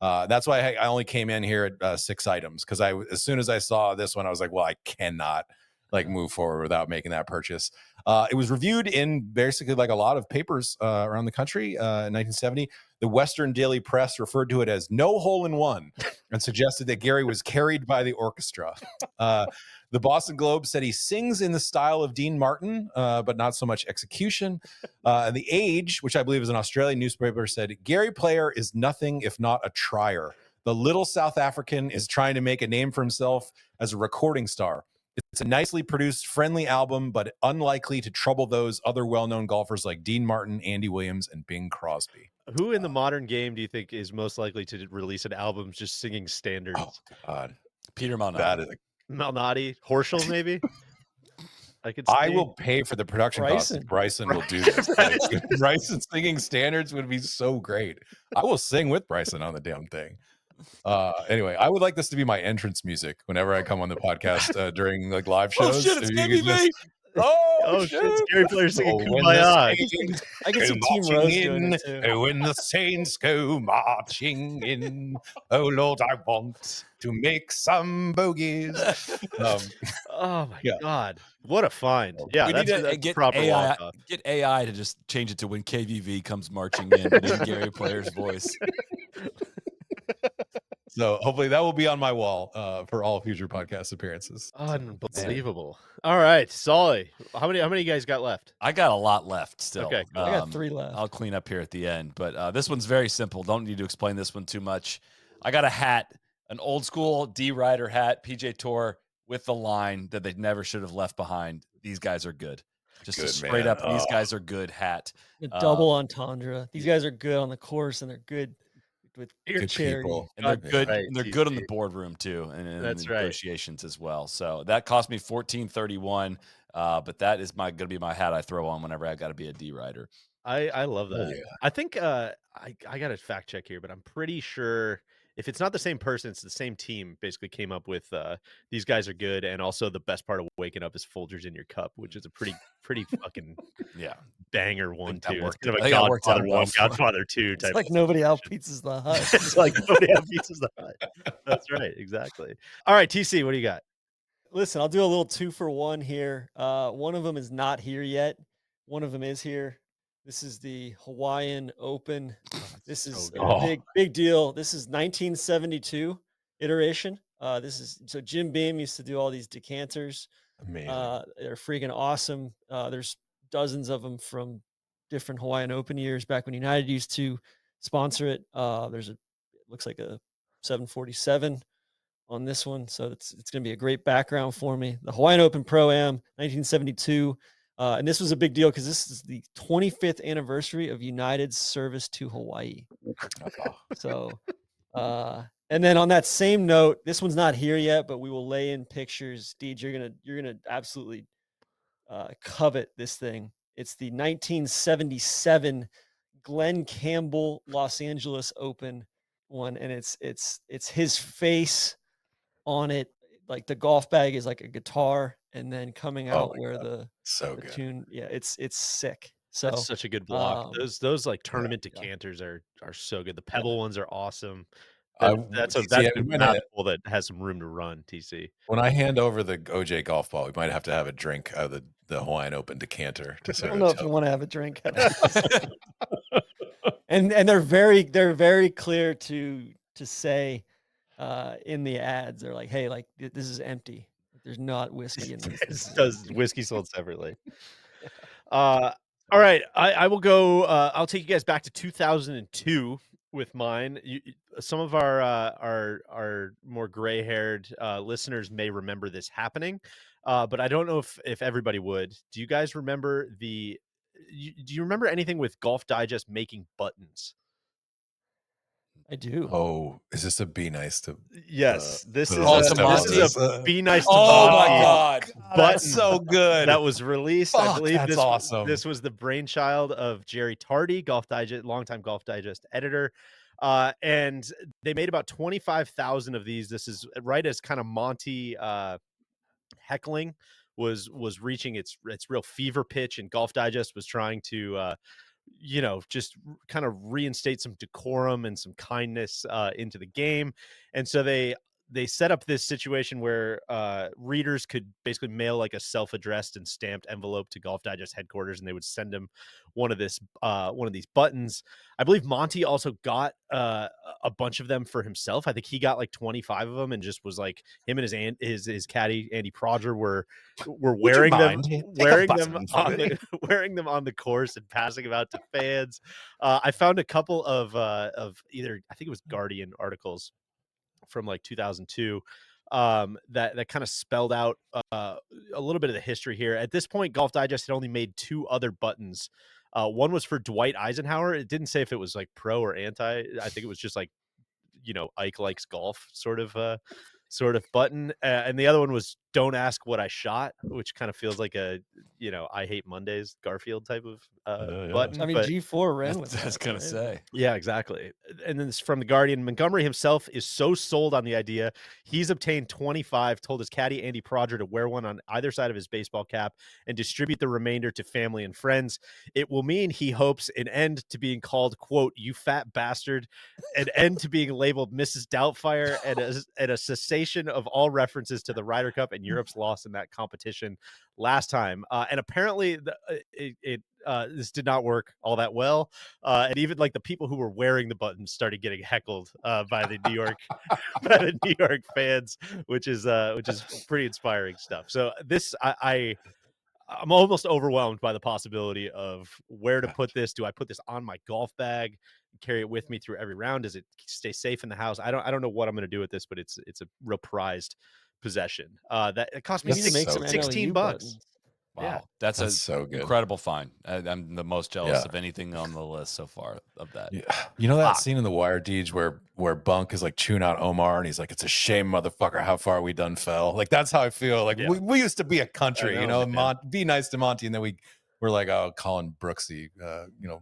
that's why I only came in here at 6 items, because as soon as I saw this one, I was like, well, I cannot move forward without making that purchase. It was reviewed in basically like a lot of papers around the country in 1970. The Western Daily Press referred to it as no hole in one and suggested that Gary was carried by the orchestra. The Boston Globe said he sings in the style of Dean Martin, but not so much execution. And The Age, which I believe is an Australian newspaper, said Gary Player is nothing if not a trier. The little South African is trying to make a name for himself as a recording star. It's a nicely produced, friendly album, but unlikely to trouble those other well-known golfers like Dean Martin, Andy Williams, and Bing Crosby. Who in the modern game do you think is most likely to release an album just singing standards? Oh, God. Peter Malnati. That is Malnati, Horschel, maybe. I will pay for the production costs if Bryson will do this. Bryson singing standards would be so great. I will sing with Bryson on the damn thing. Anyway, I would like this to be my entrance music whenever I come on the podcast during live shows. Oh shit, it's KVV! Oh shit, it's Gary Player singing Kumbaya. I can see Team Rose doing it too. When the Saints go marching in, oh Lord, I want to make some bogeys. Oh my God, what a find! Yeah, we need to get proper AI. Get AI to just change it to when KVV comes marching in Gary Player's voice. So hopefully that will be on my wall for all future podcast appearances. Unbelievable. All right, Soly, how many of you guys got left? I got a lot left still. Okay, cool. I got 3 left. I'll clean up here at the end, but this one's very simple. Don't need to explain this one too much. I got a hat, an old school D Ryder hat, PJ Tour with the line that they never should have left behind. These guys are good. Just a straight up, these guys are good hat. The double entendre. These guys are good on the course, and they're good with good charity. people. And they're good. Right, and they're good on the boardroom too, and That's in negotiations as well. So that cost me $14.31. But that is gonna be my hat I throw on whenever I got to be a D Ryder. I love that. Yeah. I think I got a fact check here, but I'm pretty sure if it's not the same person, it's the same team. Basically, came up with these guys are good, and also the best part of waking up is Folgers in your cup, which is a pretty fucking Yeah. banger one think that too. It's worked. kind of I a think that worked out Godfather well one, for him. Godfather two It's type. like of nobody out situation. pizzas the hut. It's like nobody out pizzas the hut. That's right, exactly. All right, TC, what do you got? Listen, I'll do a little 2-for-1 here. One of them is not here yet. One of them is here. This is the Hawaiian Open. This so is good. a big deal. This is 1972 iteration. So Jim Beam used to do all these decanters. Amazing. They're freaking awesome. There's dozens of them from different Hawaiian Open years back when United used to sponsor it. It looks like a 747 on this one, so it's going to be a great background for me. The Hawaiian Open Pro-Am 1972, and this was a big deal because this is the 25th anniversary of United's service to Hawaii. So, and then on that same note, this one's not here yet, but we will lay in pictures. Deej, you're gonna absolutely covet this thing. It's the 1977 Glenn Campbell Los Angeles Open one, and it's his face on it. Like the golf bag is like a guitar, and then coming out where the good. tune, it's sick. So That's such a good block. Those like tournament yeah. decanters are so good. The Pebble ones are awesome. I- That's TC, a I'm gonna- rabbit hole that has some room to run. TC. When I hand over the OJ golf ball, we might have to have a drink out of the Hawaiian Open decanter to I sort don't know of if you want to have a drink. and they're very clear to say in the ads, they're like, hey, like this is empty. There's not whiskey in this. This is Does empty. whiskey sold separately? All right, I will go. I'll take you guys back to 2002 with mine. Some of our more gray-haired listeners may remember this happening, but I don't know if everybody would. Do you guys remember do you remember anything with Golf Digest making buttons? I do. Oh, is this a be nice to? Yes, this is to a be nice to Oh my Monty God. button That's so good. that was released. I Fuck, believe that's awesome. This was the brainchild of Jerry Tardy, longtime Golf Digest editor. And they made about 25,000 of these. This is right as kind of Monty heckling was reaching its real fever pitch, and Golf Digest was trying to just kind of reinstate some decorum and some kindness into the game. And so they set up this situation where readers could basically mail like a self-addressed and stamped envelope to Golf Digest headquarters, and they would send them one of these buttons. I believe Monty also got a bunch of them for himself. I think he got like 25 of them, and just was like, him and his caddy Andy Prodger were wearing them wearing them on the course and passing them out to fans. I found a couple of either, I think it was Guardian articles from like 2002 that kind of spelled out a little bit of the history here. At this point, Golf Digest had only made 2 other buttons. One was for Dwight Eisenhower. It didn't say if it was like pro or anti. I think it was just like, Ike likes golf sort of button. And the other one was "Don't ask what I shot," which kind of feels like a I hate Mondays Garfield type of button. I mean, but G4 ran with I was that, gonna right? say. yeah, exactly. And then this from the Guardian. Montgomery himself is so sold on the idea, he's obtained 25, told his caddy Andy Prodger to wear one on either side of his baseball cap and distribute the remainder to family and friends. It will mean, he hopes, an end to being called, quote, "you fat bastard," an end to being labeled Mrs. Doubtfire, and a cessation of all references to the Ryder Cup and Europe's loss in that competition last time. And apparently this did not work all that well. And even like the people who were wearing the buttons started getting heckled by the New York fans, which is pretty inspiring stuff. So this, I'm almost overwhelmed by the possibility of where to put this. Do I put this on my golf bag and carry it with me through every round? Does it stay safe in the house? I don't know what I'm going to do with this, but it's a real prized possession. That it cost me We need to make some $16. NLU buttons. Wow, Yeah. that's so good. incredible find. I'm the most jealous Yeah. of anything on the list so far of that. Yeah. You know that scene in The Wire, Deej, where Bunk is like chewing out Omar, and he's like, "It's a shame, motherfucker, how far we done fell." Like, that's how I feel. Like, Yeah. we used to be a country, I know, man. Be nice to Monty, and then we we're like, oh, calling Brooksy,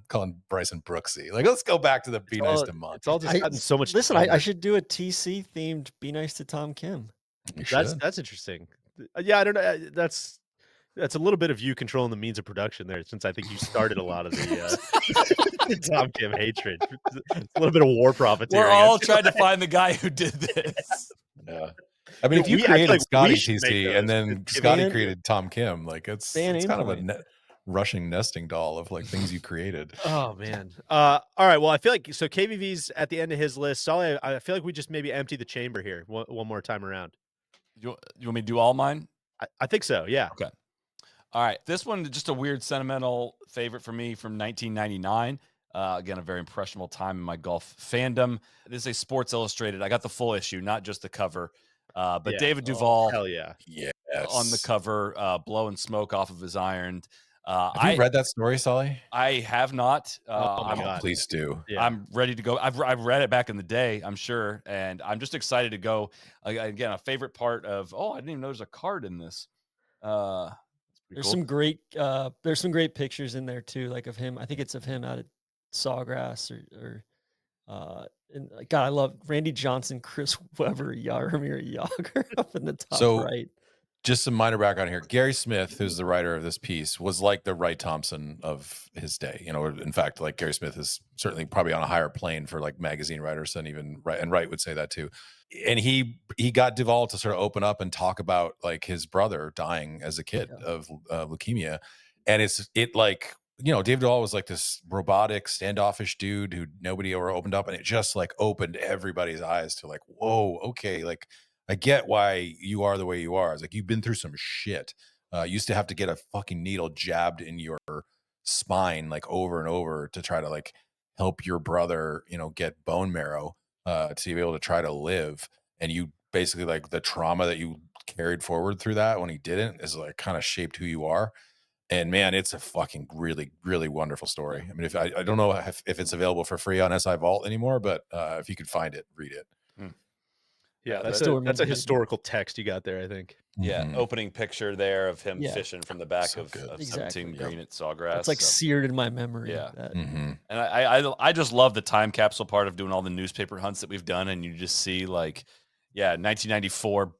calling Bryson Brooksy. Like, let's go back to the be nice to Monty. It's all just gotten so much. Listen, I should do a TC themed "Be Nice to Tom Kim." That's interesting. Yeah, I don't know. That's a little bit of you controlling the means of production there, since I think you started a lot of the Tom Kim hatred. It's a little bit of war profiteering. We're all trying to find the guy who did this. Yeah. I mean, if you I feel created like Scotty we should make TC those. and then Scotty created Tom Kim, like it's Fan kind of a endpoint. rushing nesting doll of like things you created. Oh man. All right. Well, I feel like so KVV's at the end of his list. Soly, I feel like we just maybe empty the chamber here one more time around. You want me to do all mine? I think so. Yeah. Okay. All right. This one is just a weird sentimental favorite for me from 1999. Again, a very impressionable time in my golf fandom. This is a Sports Illustrated. I got the full issue, not just the cover. But Yeah. David Duval Hell yeah. Yes. on the cover, blowing smoke off of his iron. Have you read that story, Soly? I have not. Oh my God. Please do. Yeah. I'm ready to go. I've read it back in the day, I'm sure, and I'm just excited to go. Again, a favorite part of. Oh, I didn't even know there's a card in this. There's some great pictures in there too, like of him. I think it's of him out at Sawgrass and God, I love Randy Johnson, Chris Webber, Jaromir Jagr up in the top So, right. Just some minor background here. Gary Smith, who's the writer of this piece, was like the Wright Thompson of his day. In fact, like Gary Smith is certainly probably on a higher plane for like magazine writers than even Wright, and Wright would say that too. And he got Duval to sort of open up and talk about like his brother dying as a kid of leukemia. And David Duval was like this robotic, standoffish dude who nobody ever opened up, and it just like opened everybody's eyes to like, whoa, okay, like I get why you are the way you are. It's like you've been through some shit. You used to have to get a fucking needle jabbed in your spine like over and over to try to like help your brother, get bone marrow to be able to try to live. And you basically like the trauma that you carried forward through that when he didn't is like kind of shaped who you are. And man, it's a fucking really, really wonderful story. I mean, if I don't know if it's available for free on SI Vault anymore, but if you could find it, read it. Yeah, I that's still a remember it. historical text you got there, I think. Yeah, Mhm. opening picture there of him Yeah. fishing from the back So of good. 17 Exactly. Green at Sawgrass. It's like so. seared in my memory. Yeah. that- Mhm. And I just love the time capsule part of doing all the newspaper hunts that we've done, and you just see 1994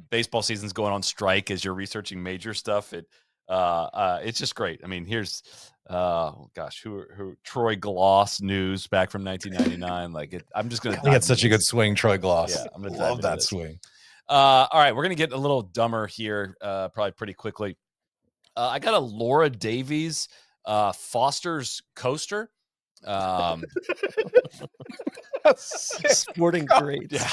baseball season's going on strike as you're researching major stuff. It's just great. I mean, here's who Troy Gloss news back from 1999. I'm just gonna. He had such a good swing, Troy Gloss. Yeah, I'm gonna dive love into that this. swing. All right, we're gonna get a little dumber here, probably pretty quickly. I got a Laura Davies Foster's coaster. Sporting great. Yeah,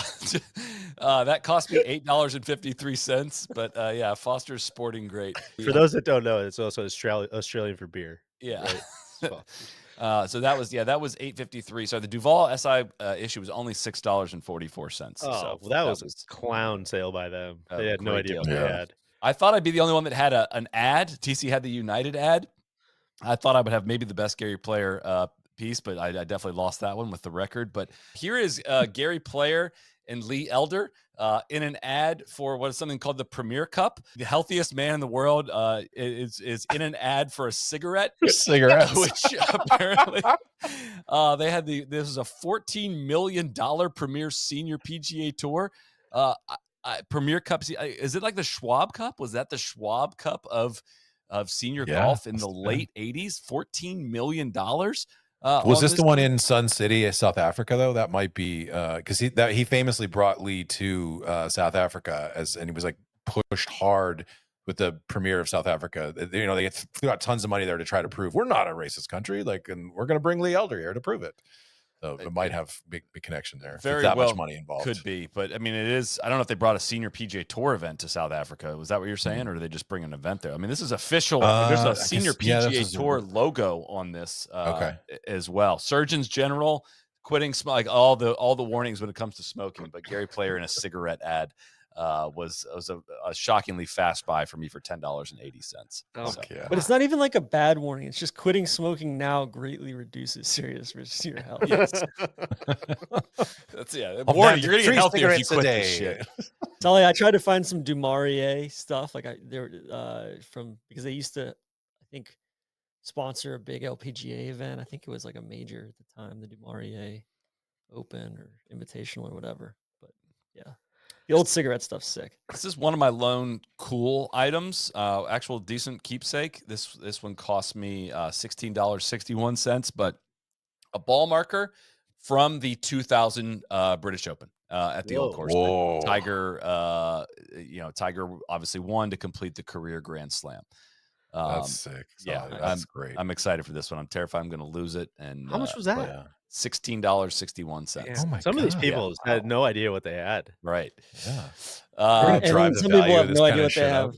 that cost me $8.53. But yeah, Foster's Sporting Great. For those that don't know, it's also Australian for beer. Yeah. Right? So that was $8.53. So the Duval SI issue was only $6.44. Oh, So well, that was a clown sale by them. a They had no great idea deal. what they Yeah. had. I thought I'd be the only one that had an ad. TC had the United ad. I thought I would have maybe the best Gary Player piece, but I definitely lost that one with the record. But here is Gary Player and Lee Elder in an ad for what is something called the Premier Cup. The healthiest man in the world is in an ad for a cigarette. Cigarettes. Which apparently they had this is a $14 million Premier Senior PGA Tour. Premier Cup. Is it like the Schwab Cup? Was that the Schwab Cup of senior golf in the late 80s? $14 million. Was this the one in Sun City, South Africa, though? That might be because he famously brought Lee to South Africa and he was like pushed hard with the premier of South Africa. They threw out tons of money there to try to prove we're not a racist country, and we're going to bring Lee Elder here to prove it. So it might have big connection there. Very that well much money involved. Could be, but I mean, it is. I don't know if they brought a senior PGA Tour event to South Africa. Was that what you're saying, or did they just bring an event there? I mean, this is official. There's a senior PGA Tour logo on this as well. Surgeons General quitting smoke, all the warnings when it comes to smoking. But Gary Player in a cigarette ad was a shockingly fast buy for me for $10.80. Yeah. But it's not even like a bad warning. It's just quitting smoking now greatly reduces serious risks to your health. Yes. That's warning. You're gonna get healthier if you quit this shit. Soly, I tried to find some Du Maurier stuff. Because they used to, I think, sponsor a big LPGA event. I think it was like a major at the time, the Du Maurier Open or Invitational or whatever. But yeah, the old cigarette stuff's sick. This is one of my lone cool items, actual decent keepsake. This one cost me $16.61, but a ball marker from the 2000 British Open at the old course. Whoa. Tiger, Tiger obviously won to complete the career Grand Slam. That's sick. Yeah, that's great. I'm excited for this one. I'm terrified I'm going to lose it. And How much was that? Yeah. $16.61. Oh my Some of these God. people had no idea what they had. Right. Yeah. Uh, drive And the some value people of have this no kind idea of what they shit have up.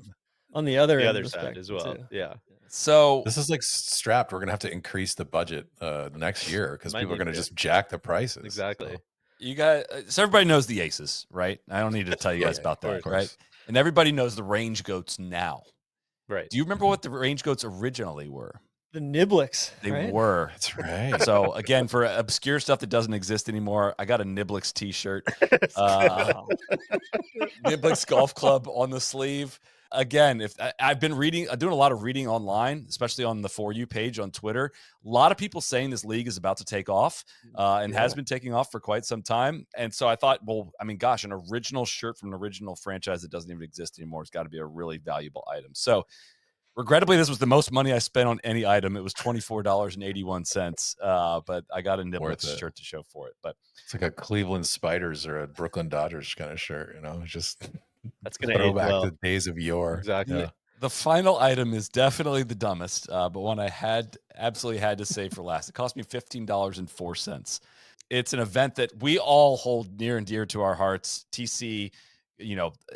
on the other The end other of the side spectrum, as well. too. Yeah. so This is like strapped. We're gonna have to increase the budget next year because Might people are need gonna to. just jack the prices. Exactly. So, you guys, so everybody knows the aces, right? I don't need to tell you guys Yeah, about of that, course. right? And everybody knows the range goats now. Right. Do you remember what the range goats originally were? The Niblix, They right? were. that's right. So again, for obscure stuff that doesn't exist anymore, I got a Niblix t-shirt. Wow. Niblix Golf Club on the sleeve. Again, if I've been doing a lot of reading online, especially on the For You page on Twitter. A lot of people saying this league is about to take off and has been taking off for quite some time. And so I thought, well, I mean, gosh, an original shirt from an original franchise that doesn't even exist anymore has got to be a really valuable item. So regrettably, this was the most money I spent on any item. It was $24.81. But I got a Worth Niblix it. shirt to show for it. But It's like a Cleveland Spiders or a Brooklyn Dodgers kind of shirt, just That's gonna age throwback well. to the days of yore. Exactly. Yeah. the final item is definitely the dumbest, but one I absolutely had to save for last. It cost me $15.04. It's an event that we all hold near and dear to our hearts. TC,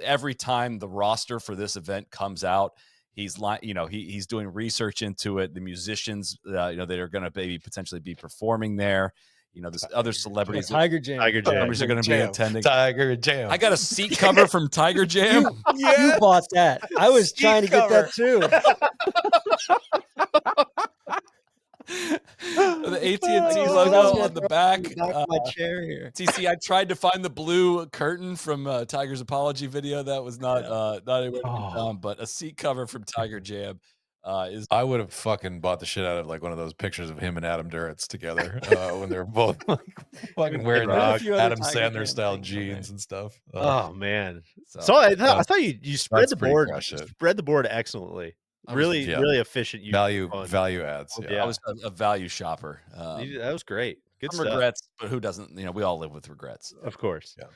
every time the roster for this event comes out, he's he's doing research into it. The musicians, that are going to maybe potentially be performing there. There's other celebrities. Tiger Jam. Tiger Jam. Celebrities are going to be attending. Tiger Jam. I got a seat cover from Tiger Jam. You bought that. I was Seat trying to get that too. The AT&T I was logo gonna on the throw it back. in the back of my chair here. TC, I tried to find the blue curtain from Tiger's apology video. That was not anywhere to be found, but a seat cover from Tiger Jam is. I would have fucking bought the shit out of like one of those pictures of him and Adam Duritz together when they're both fucking wearing There are a the few other Adam Tiger Sandler Jam style things on jeans there. and stuff. Oh man. So, So I thought you spread that's the pretty board. crush it. Spread the board excellently. I was- Really, yeah. really efficient. Use of fun. value adds. Yeah. Yeah. I was a value shopper. That was great. Good Some stuff. regrets, but who doesn't? We all live with regrets. Of course. Yeah.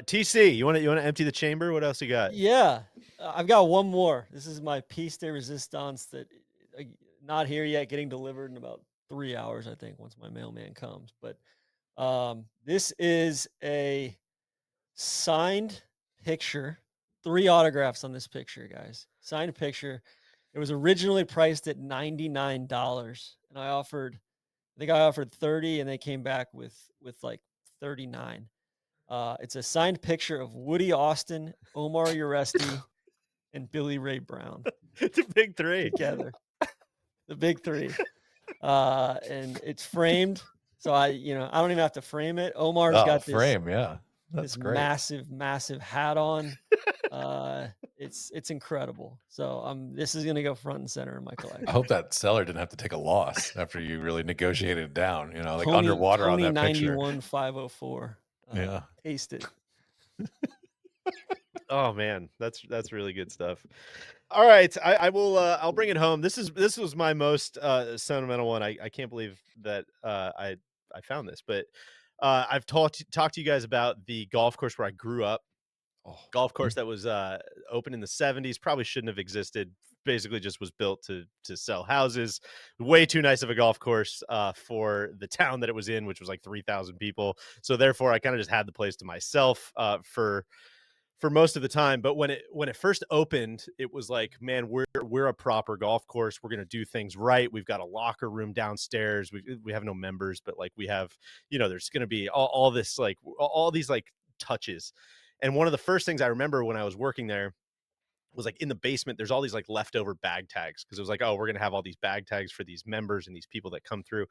TC, you want to empty the chamber? What else you got? Yeah, I've got one more. This is my piece de resistance that not here yet, getting delivered in about 3 hours, I think, once my mailman comes. But this is a signed picture, 3 autographs on this picture, guys. Signed picture. It was originally priced at $99, and I think I offered 30, and they came back with like 39. It's a signed picture of Woody Austin, Omar Uresti, and Billy Ray Brown It's a big three. together. The big three. And it's framed. So I don't even have to frame it. Omar's got this, frame. Yeah. That's this great. massive hat on. It's incredible. So this is gonna go front and center in my collection. I hope that seller didn't have to take a loss after you really negotiated it down, like Tony- underwater on Tony that picture. 91,504. Yeah. Taste it. Oh man, that's really good stuff. All right, I will. I'll bring it home. This was my most sentimental one. I can't believe that I found this, but I've talked to you guys about the golf course where I grew up. Golf course that was open in the 70s, probably shouldn't have existed. Basically just was built to sell houses. Way too nice of a golf course for the town that it was in, which was like 3,000 people. So therefore I kind of just had the place to myself for most of the time. But when it first opened, it was like, man, we're a proper golf course. We're going to do things right. We've got a locker room downstairs. We have no members, but like we have, there's going to be all this, like all these like touches. And one of the first things I remember when I was working there was like in the basement, there's all these like leftover bag tags. Cause it was like, oh, we're going to have all these bag tags for these members and these people that come through.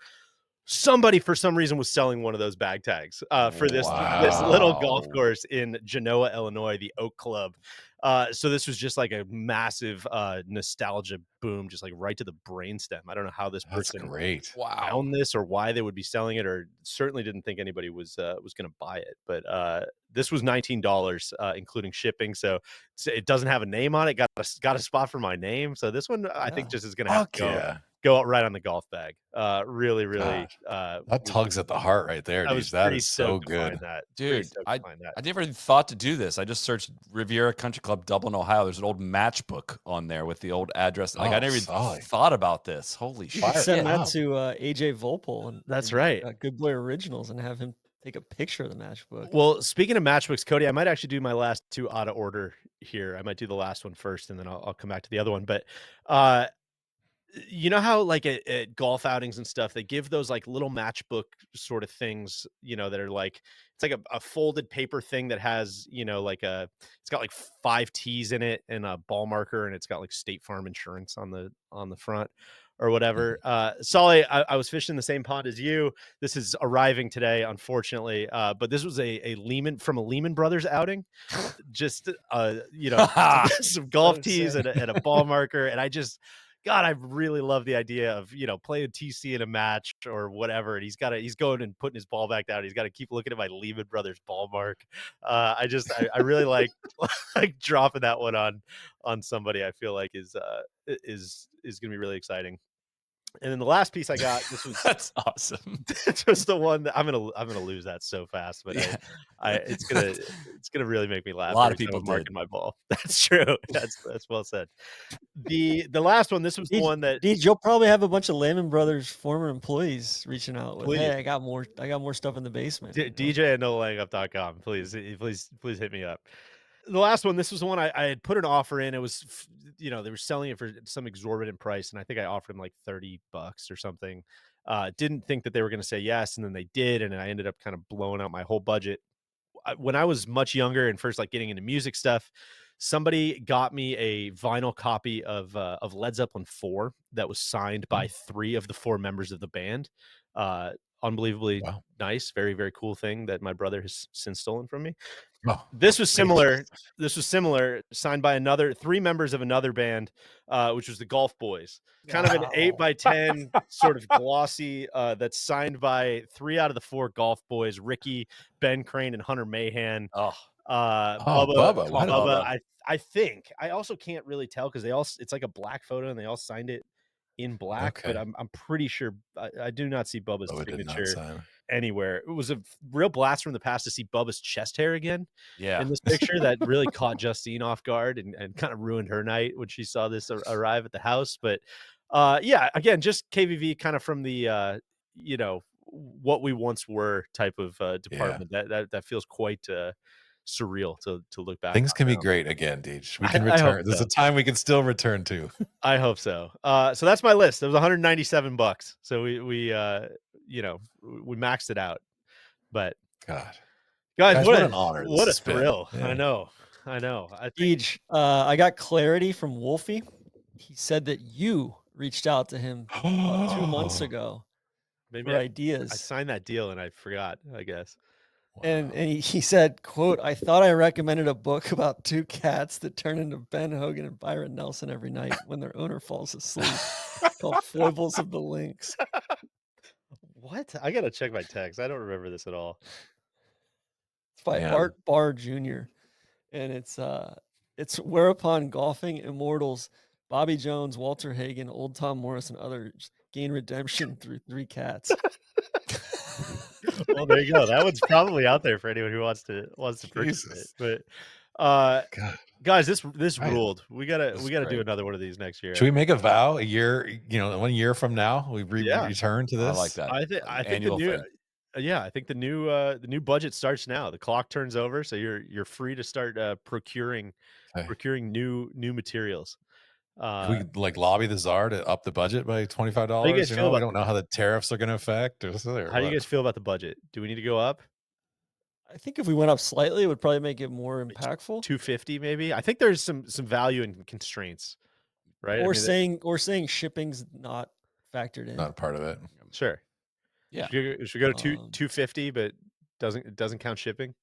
Somebody for some reason was selling one of those bag tags for this little golf course in Genoa, Illinois, the Oak Club. So this was just like a massive nostalgia boom, just like right to the brainstem. I don't know how this That's person great. Wow. found this or why they would be selling it, or certainly didn't think anybody was going to buy it. But this was $19, including shipping. So it doesn't have a name on it. Got a spot for my name. So this one I think just is going to have Fuck to go yeah. go out right on the golf bag. Really, really. That tugs at the heart right there, I dude. was That pretty is so stoked to find good. that. Pretty Dude, stoked to find that. I never even thought to do this. I just searched Riviera Country Club, Dublin, Ohio. There's an old matchbook on there with the old address. Like I Oh, never even Soly. thought about this. Holy You should shit. send that Wow. to AJ Volpel and That's and, right. Good Boy Originals, and have him take a picture of the matchbook. Well, speaking of matchbooks, Cody, I might actually do my last two out of order here. I might do the last one first, and then I'll come back to the other one. But you know how like at golf outings and stuff, they give those like little matchbook sort of things, that are like, it's like a folded paper thing that has, like it's got like 5 T's in it and a ball marker, and it's got like State Farm insurance on the front or whatever. Soly, I was fishing the same pond as you. This is arriving today, unfortunately. But this was a Leman Brothers outing. Just some golf tees and a ball marker. And God, I really love the idea of, playing TC in a match or whatever. And he's going and putting his ball back down. He's got to keep looking at my Leman Brothers ball mark. I really like like dropping that one on somebody. I feel like is going to be really exciting. And then the last piece I got, this was That's awesome. this was the one that I'm gonna lose that so fast, but Yeah. it's gonna really make me laugh. A lot of every time people I'm marking did. my ball. That's true. That's well said. The last one, this was the one that Deej, you'll probably have a bunch of Leman Brothers former employees reaching out with, Please. "Hey, I got more stuff in the basement." DJ at nolayingup.com. Please hit me up. The last one, this was the one I had put an offer in. It was, they were selling it for some exorbitant price, and I think I offered them like $30 or something. Didn't think that they were going to say yes, and then they did, and I ended up kind of blowing out my whole budget. When I was much younger and first like getting into music stuff, somebody got me a vinyl copy of Led Zeppelin 4 that was signed by 3 of the 4 members of the band. Unbelievably Wow. nice, very, very cool thing that my brother has since stolen from me. Oh, This was similar. Signed by 3 members of another band, which was the Golf Boys. Kind of an 8x10 sort of glossy, that's signed by 3 out of the 4 Golf Boys: Ricky, Ben Crane, and Hunter Mahan. Oh, Bubba. Why did- Bubba. I think I also can't really tell because it's like a black photo and they all signed it in black, but Okay. I'm pretty sure I do not see Bubba's Bubba did not signature sign. anywhere. It was a real blast from the past to see Bubba's chest hair again yeah. in this picture. That really caught Justine off guard and kind of ruined her night when she saw this arrive at the house. But yeah, again, just KVV kind of from the what we once were type of department. That feels quite surreal to look back. Things on can be now. great again, Deej. We can I hope return. There's so. a time we can still return to. I hope so. So that's my list. It was $197. So we maxed it out. But God. guys, what an honor this what a has been. thrill. Yeah. I know. I think Deej, I got clarity from Wolfie. He said that you reached out to him about 2 months ago maybe for I ideas. signed that deal and I forgot, I guess. And he said, quote, "I thought I recommended a book about 2 cats that turn into Ben Hogan and Byron Nelson every night when their owner falls asleep, called Foibles of the Lynx." What? I gotta check my text. I don't remember this at all. It's by Man. Art Barr Jr. And it's whereupon golfing immortals Bobby Jones, Walter Hagen, Old Tom Morris, and others gain redemption through 3 cats. Well, there you go. That one's probably out there for anyone who wants to purchase Jesus. it. But God. guys, this Right. ruled. We gotta This is do great. another one of these next year. Should we make a vow a year, 1 year from now? We Yeah. return to I this. like that. I think the Annual new thing. I think the new budget starts now. The clock turns over, so you're free to start procuring Okay. new materials. Can we like lobby the czar to up the budget by $25? guys feel We about don't know how the tariffs are going to affect. How do you guys feel about the budget? Do we need to go up? I think if we went up slightly, it would probably make it more impactful. 250 maybe? I think there's some value in constraints, right? Or saying shipping's not factored in. Not a part of it. Sure. Yeah. Should we go to 250 but it doesn't count shipping?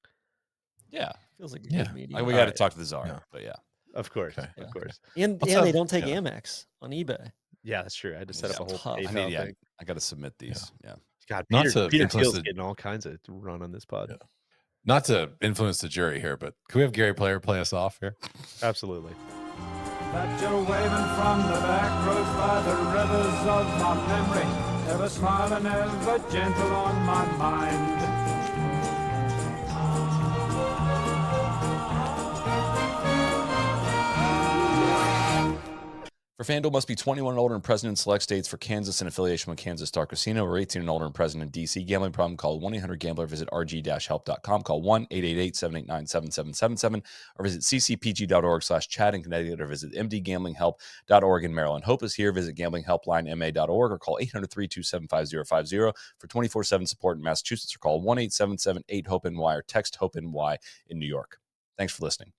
Yeah. Feels like a Yeah. good medium. Like we All got to right. talk to the czar, Yeah. but yeah. Of course. Okay. Of course. And Let's they have- don't take yeah. Amex on eBay. Yeah, that's true. I had to set up a whole Tough. PayPal thing. I got to submit these. Yeah. God, Not Peter, to Peter influence Thiel's the- getting all kinds of run on this pod. Yeah. Not to influence the jury here, but can we have Gary Player play us off here? Absolutely. That you're waving from the back roads by the rivers of my memory, ever smiling, ever gentle on my mind. For FanDuel, must be 21 and older and present in select states. For Kansas, in affiliation with Kansas Star Casino, or 18 and older and present in D.C. Gambling problem, call 1-800-GAMBLER. Visit rg-help.com. Call 1-888-789-7777 or visit ccpg.org/chat in Connecticut or visit mdgamblinghelp.org in Maryland. Hope is here. Visit gamblinghelplinema.org or call 800-327-5050 for 24/7 support in Massachusetts or call 1-877-8-HOPE-NY or text HOPE-NY in New York. Thanks for listening.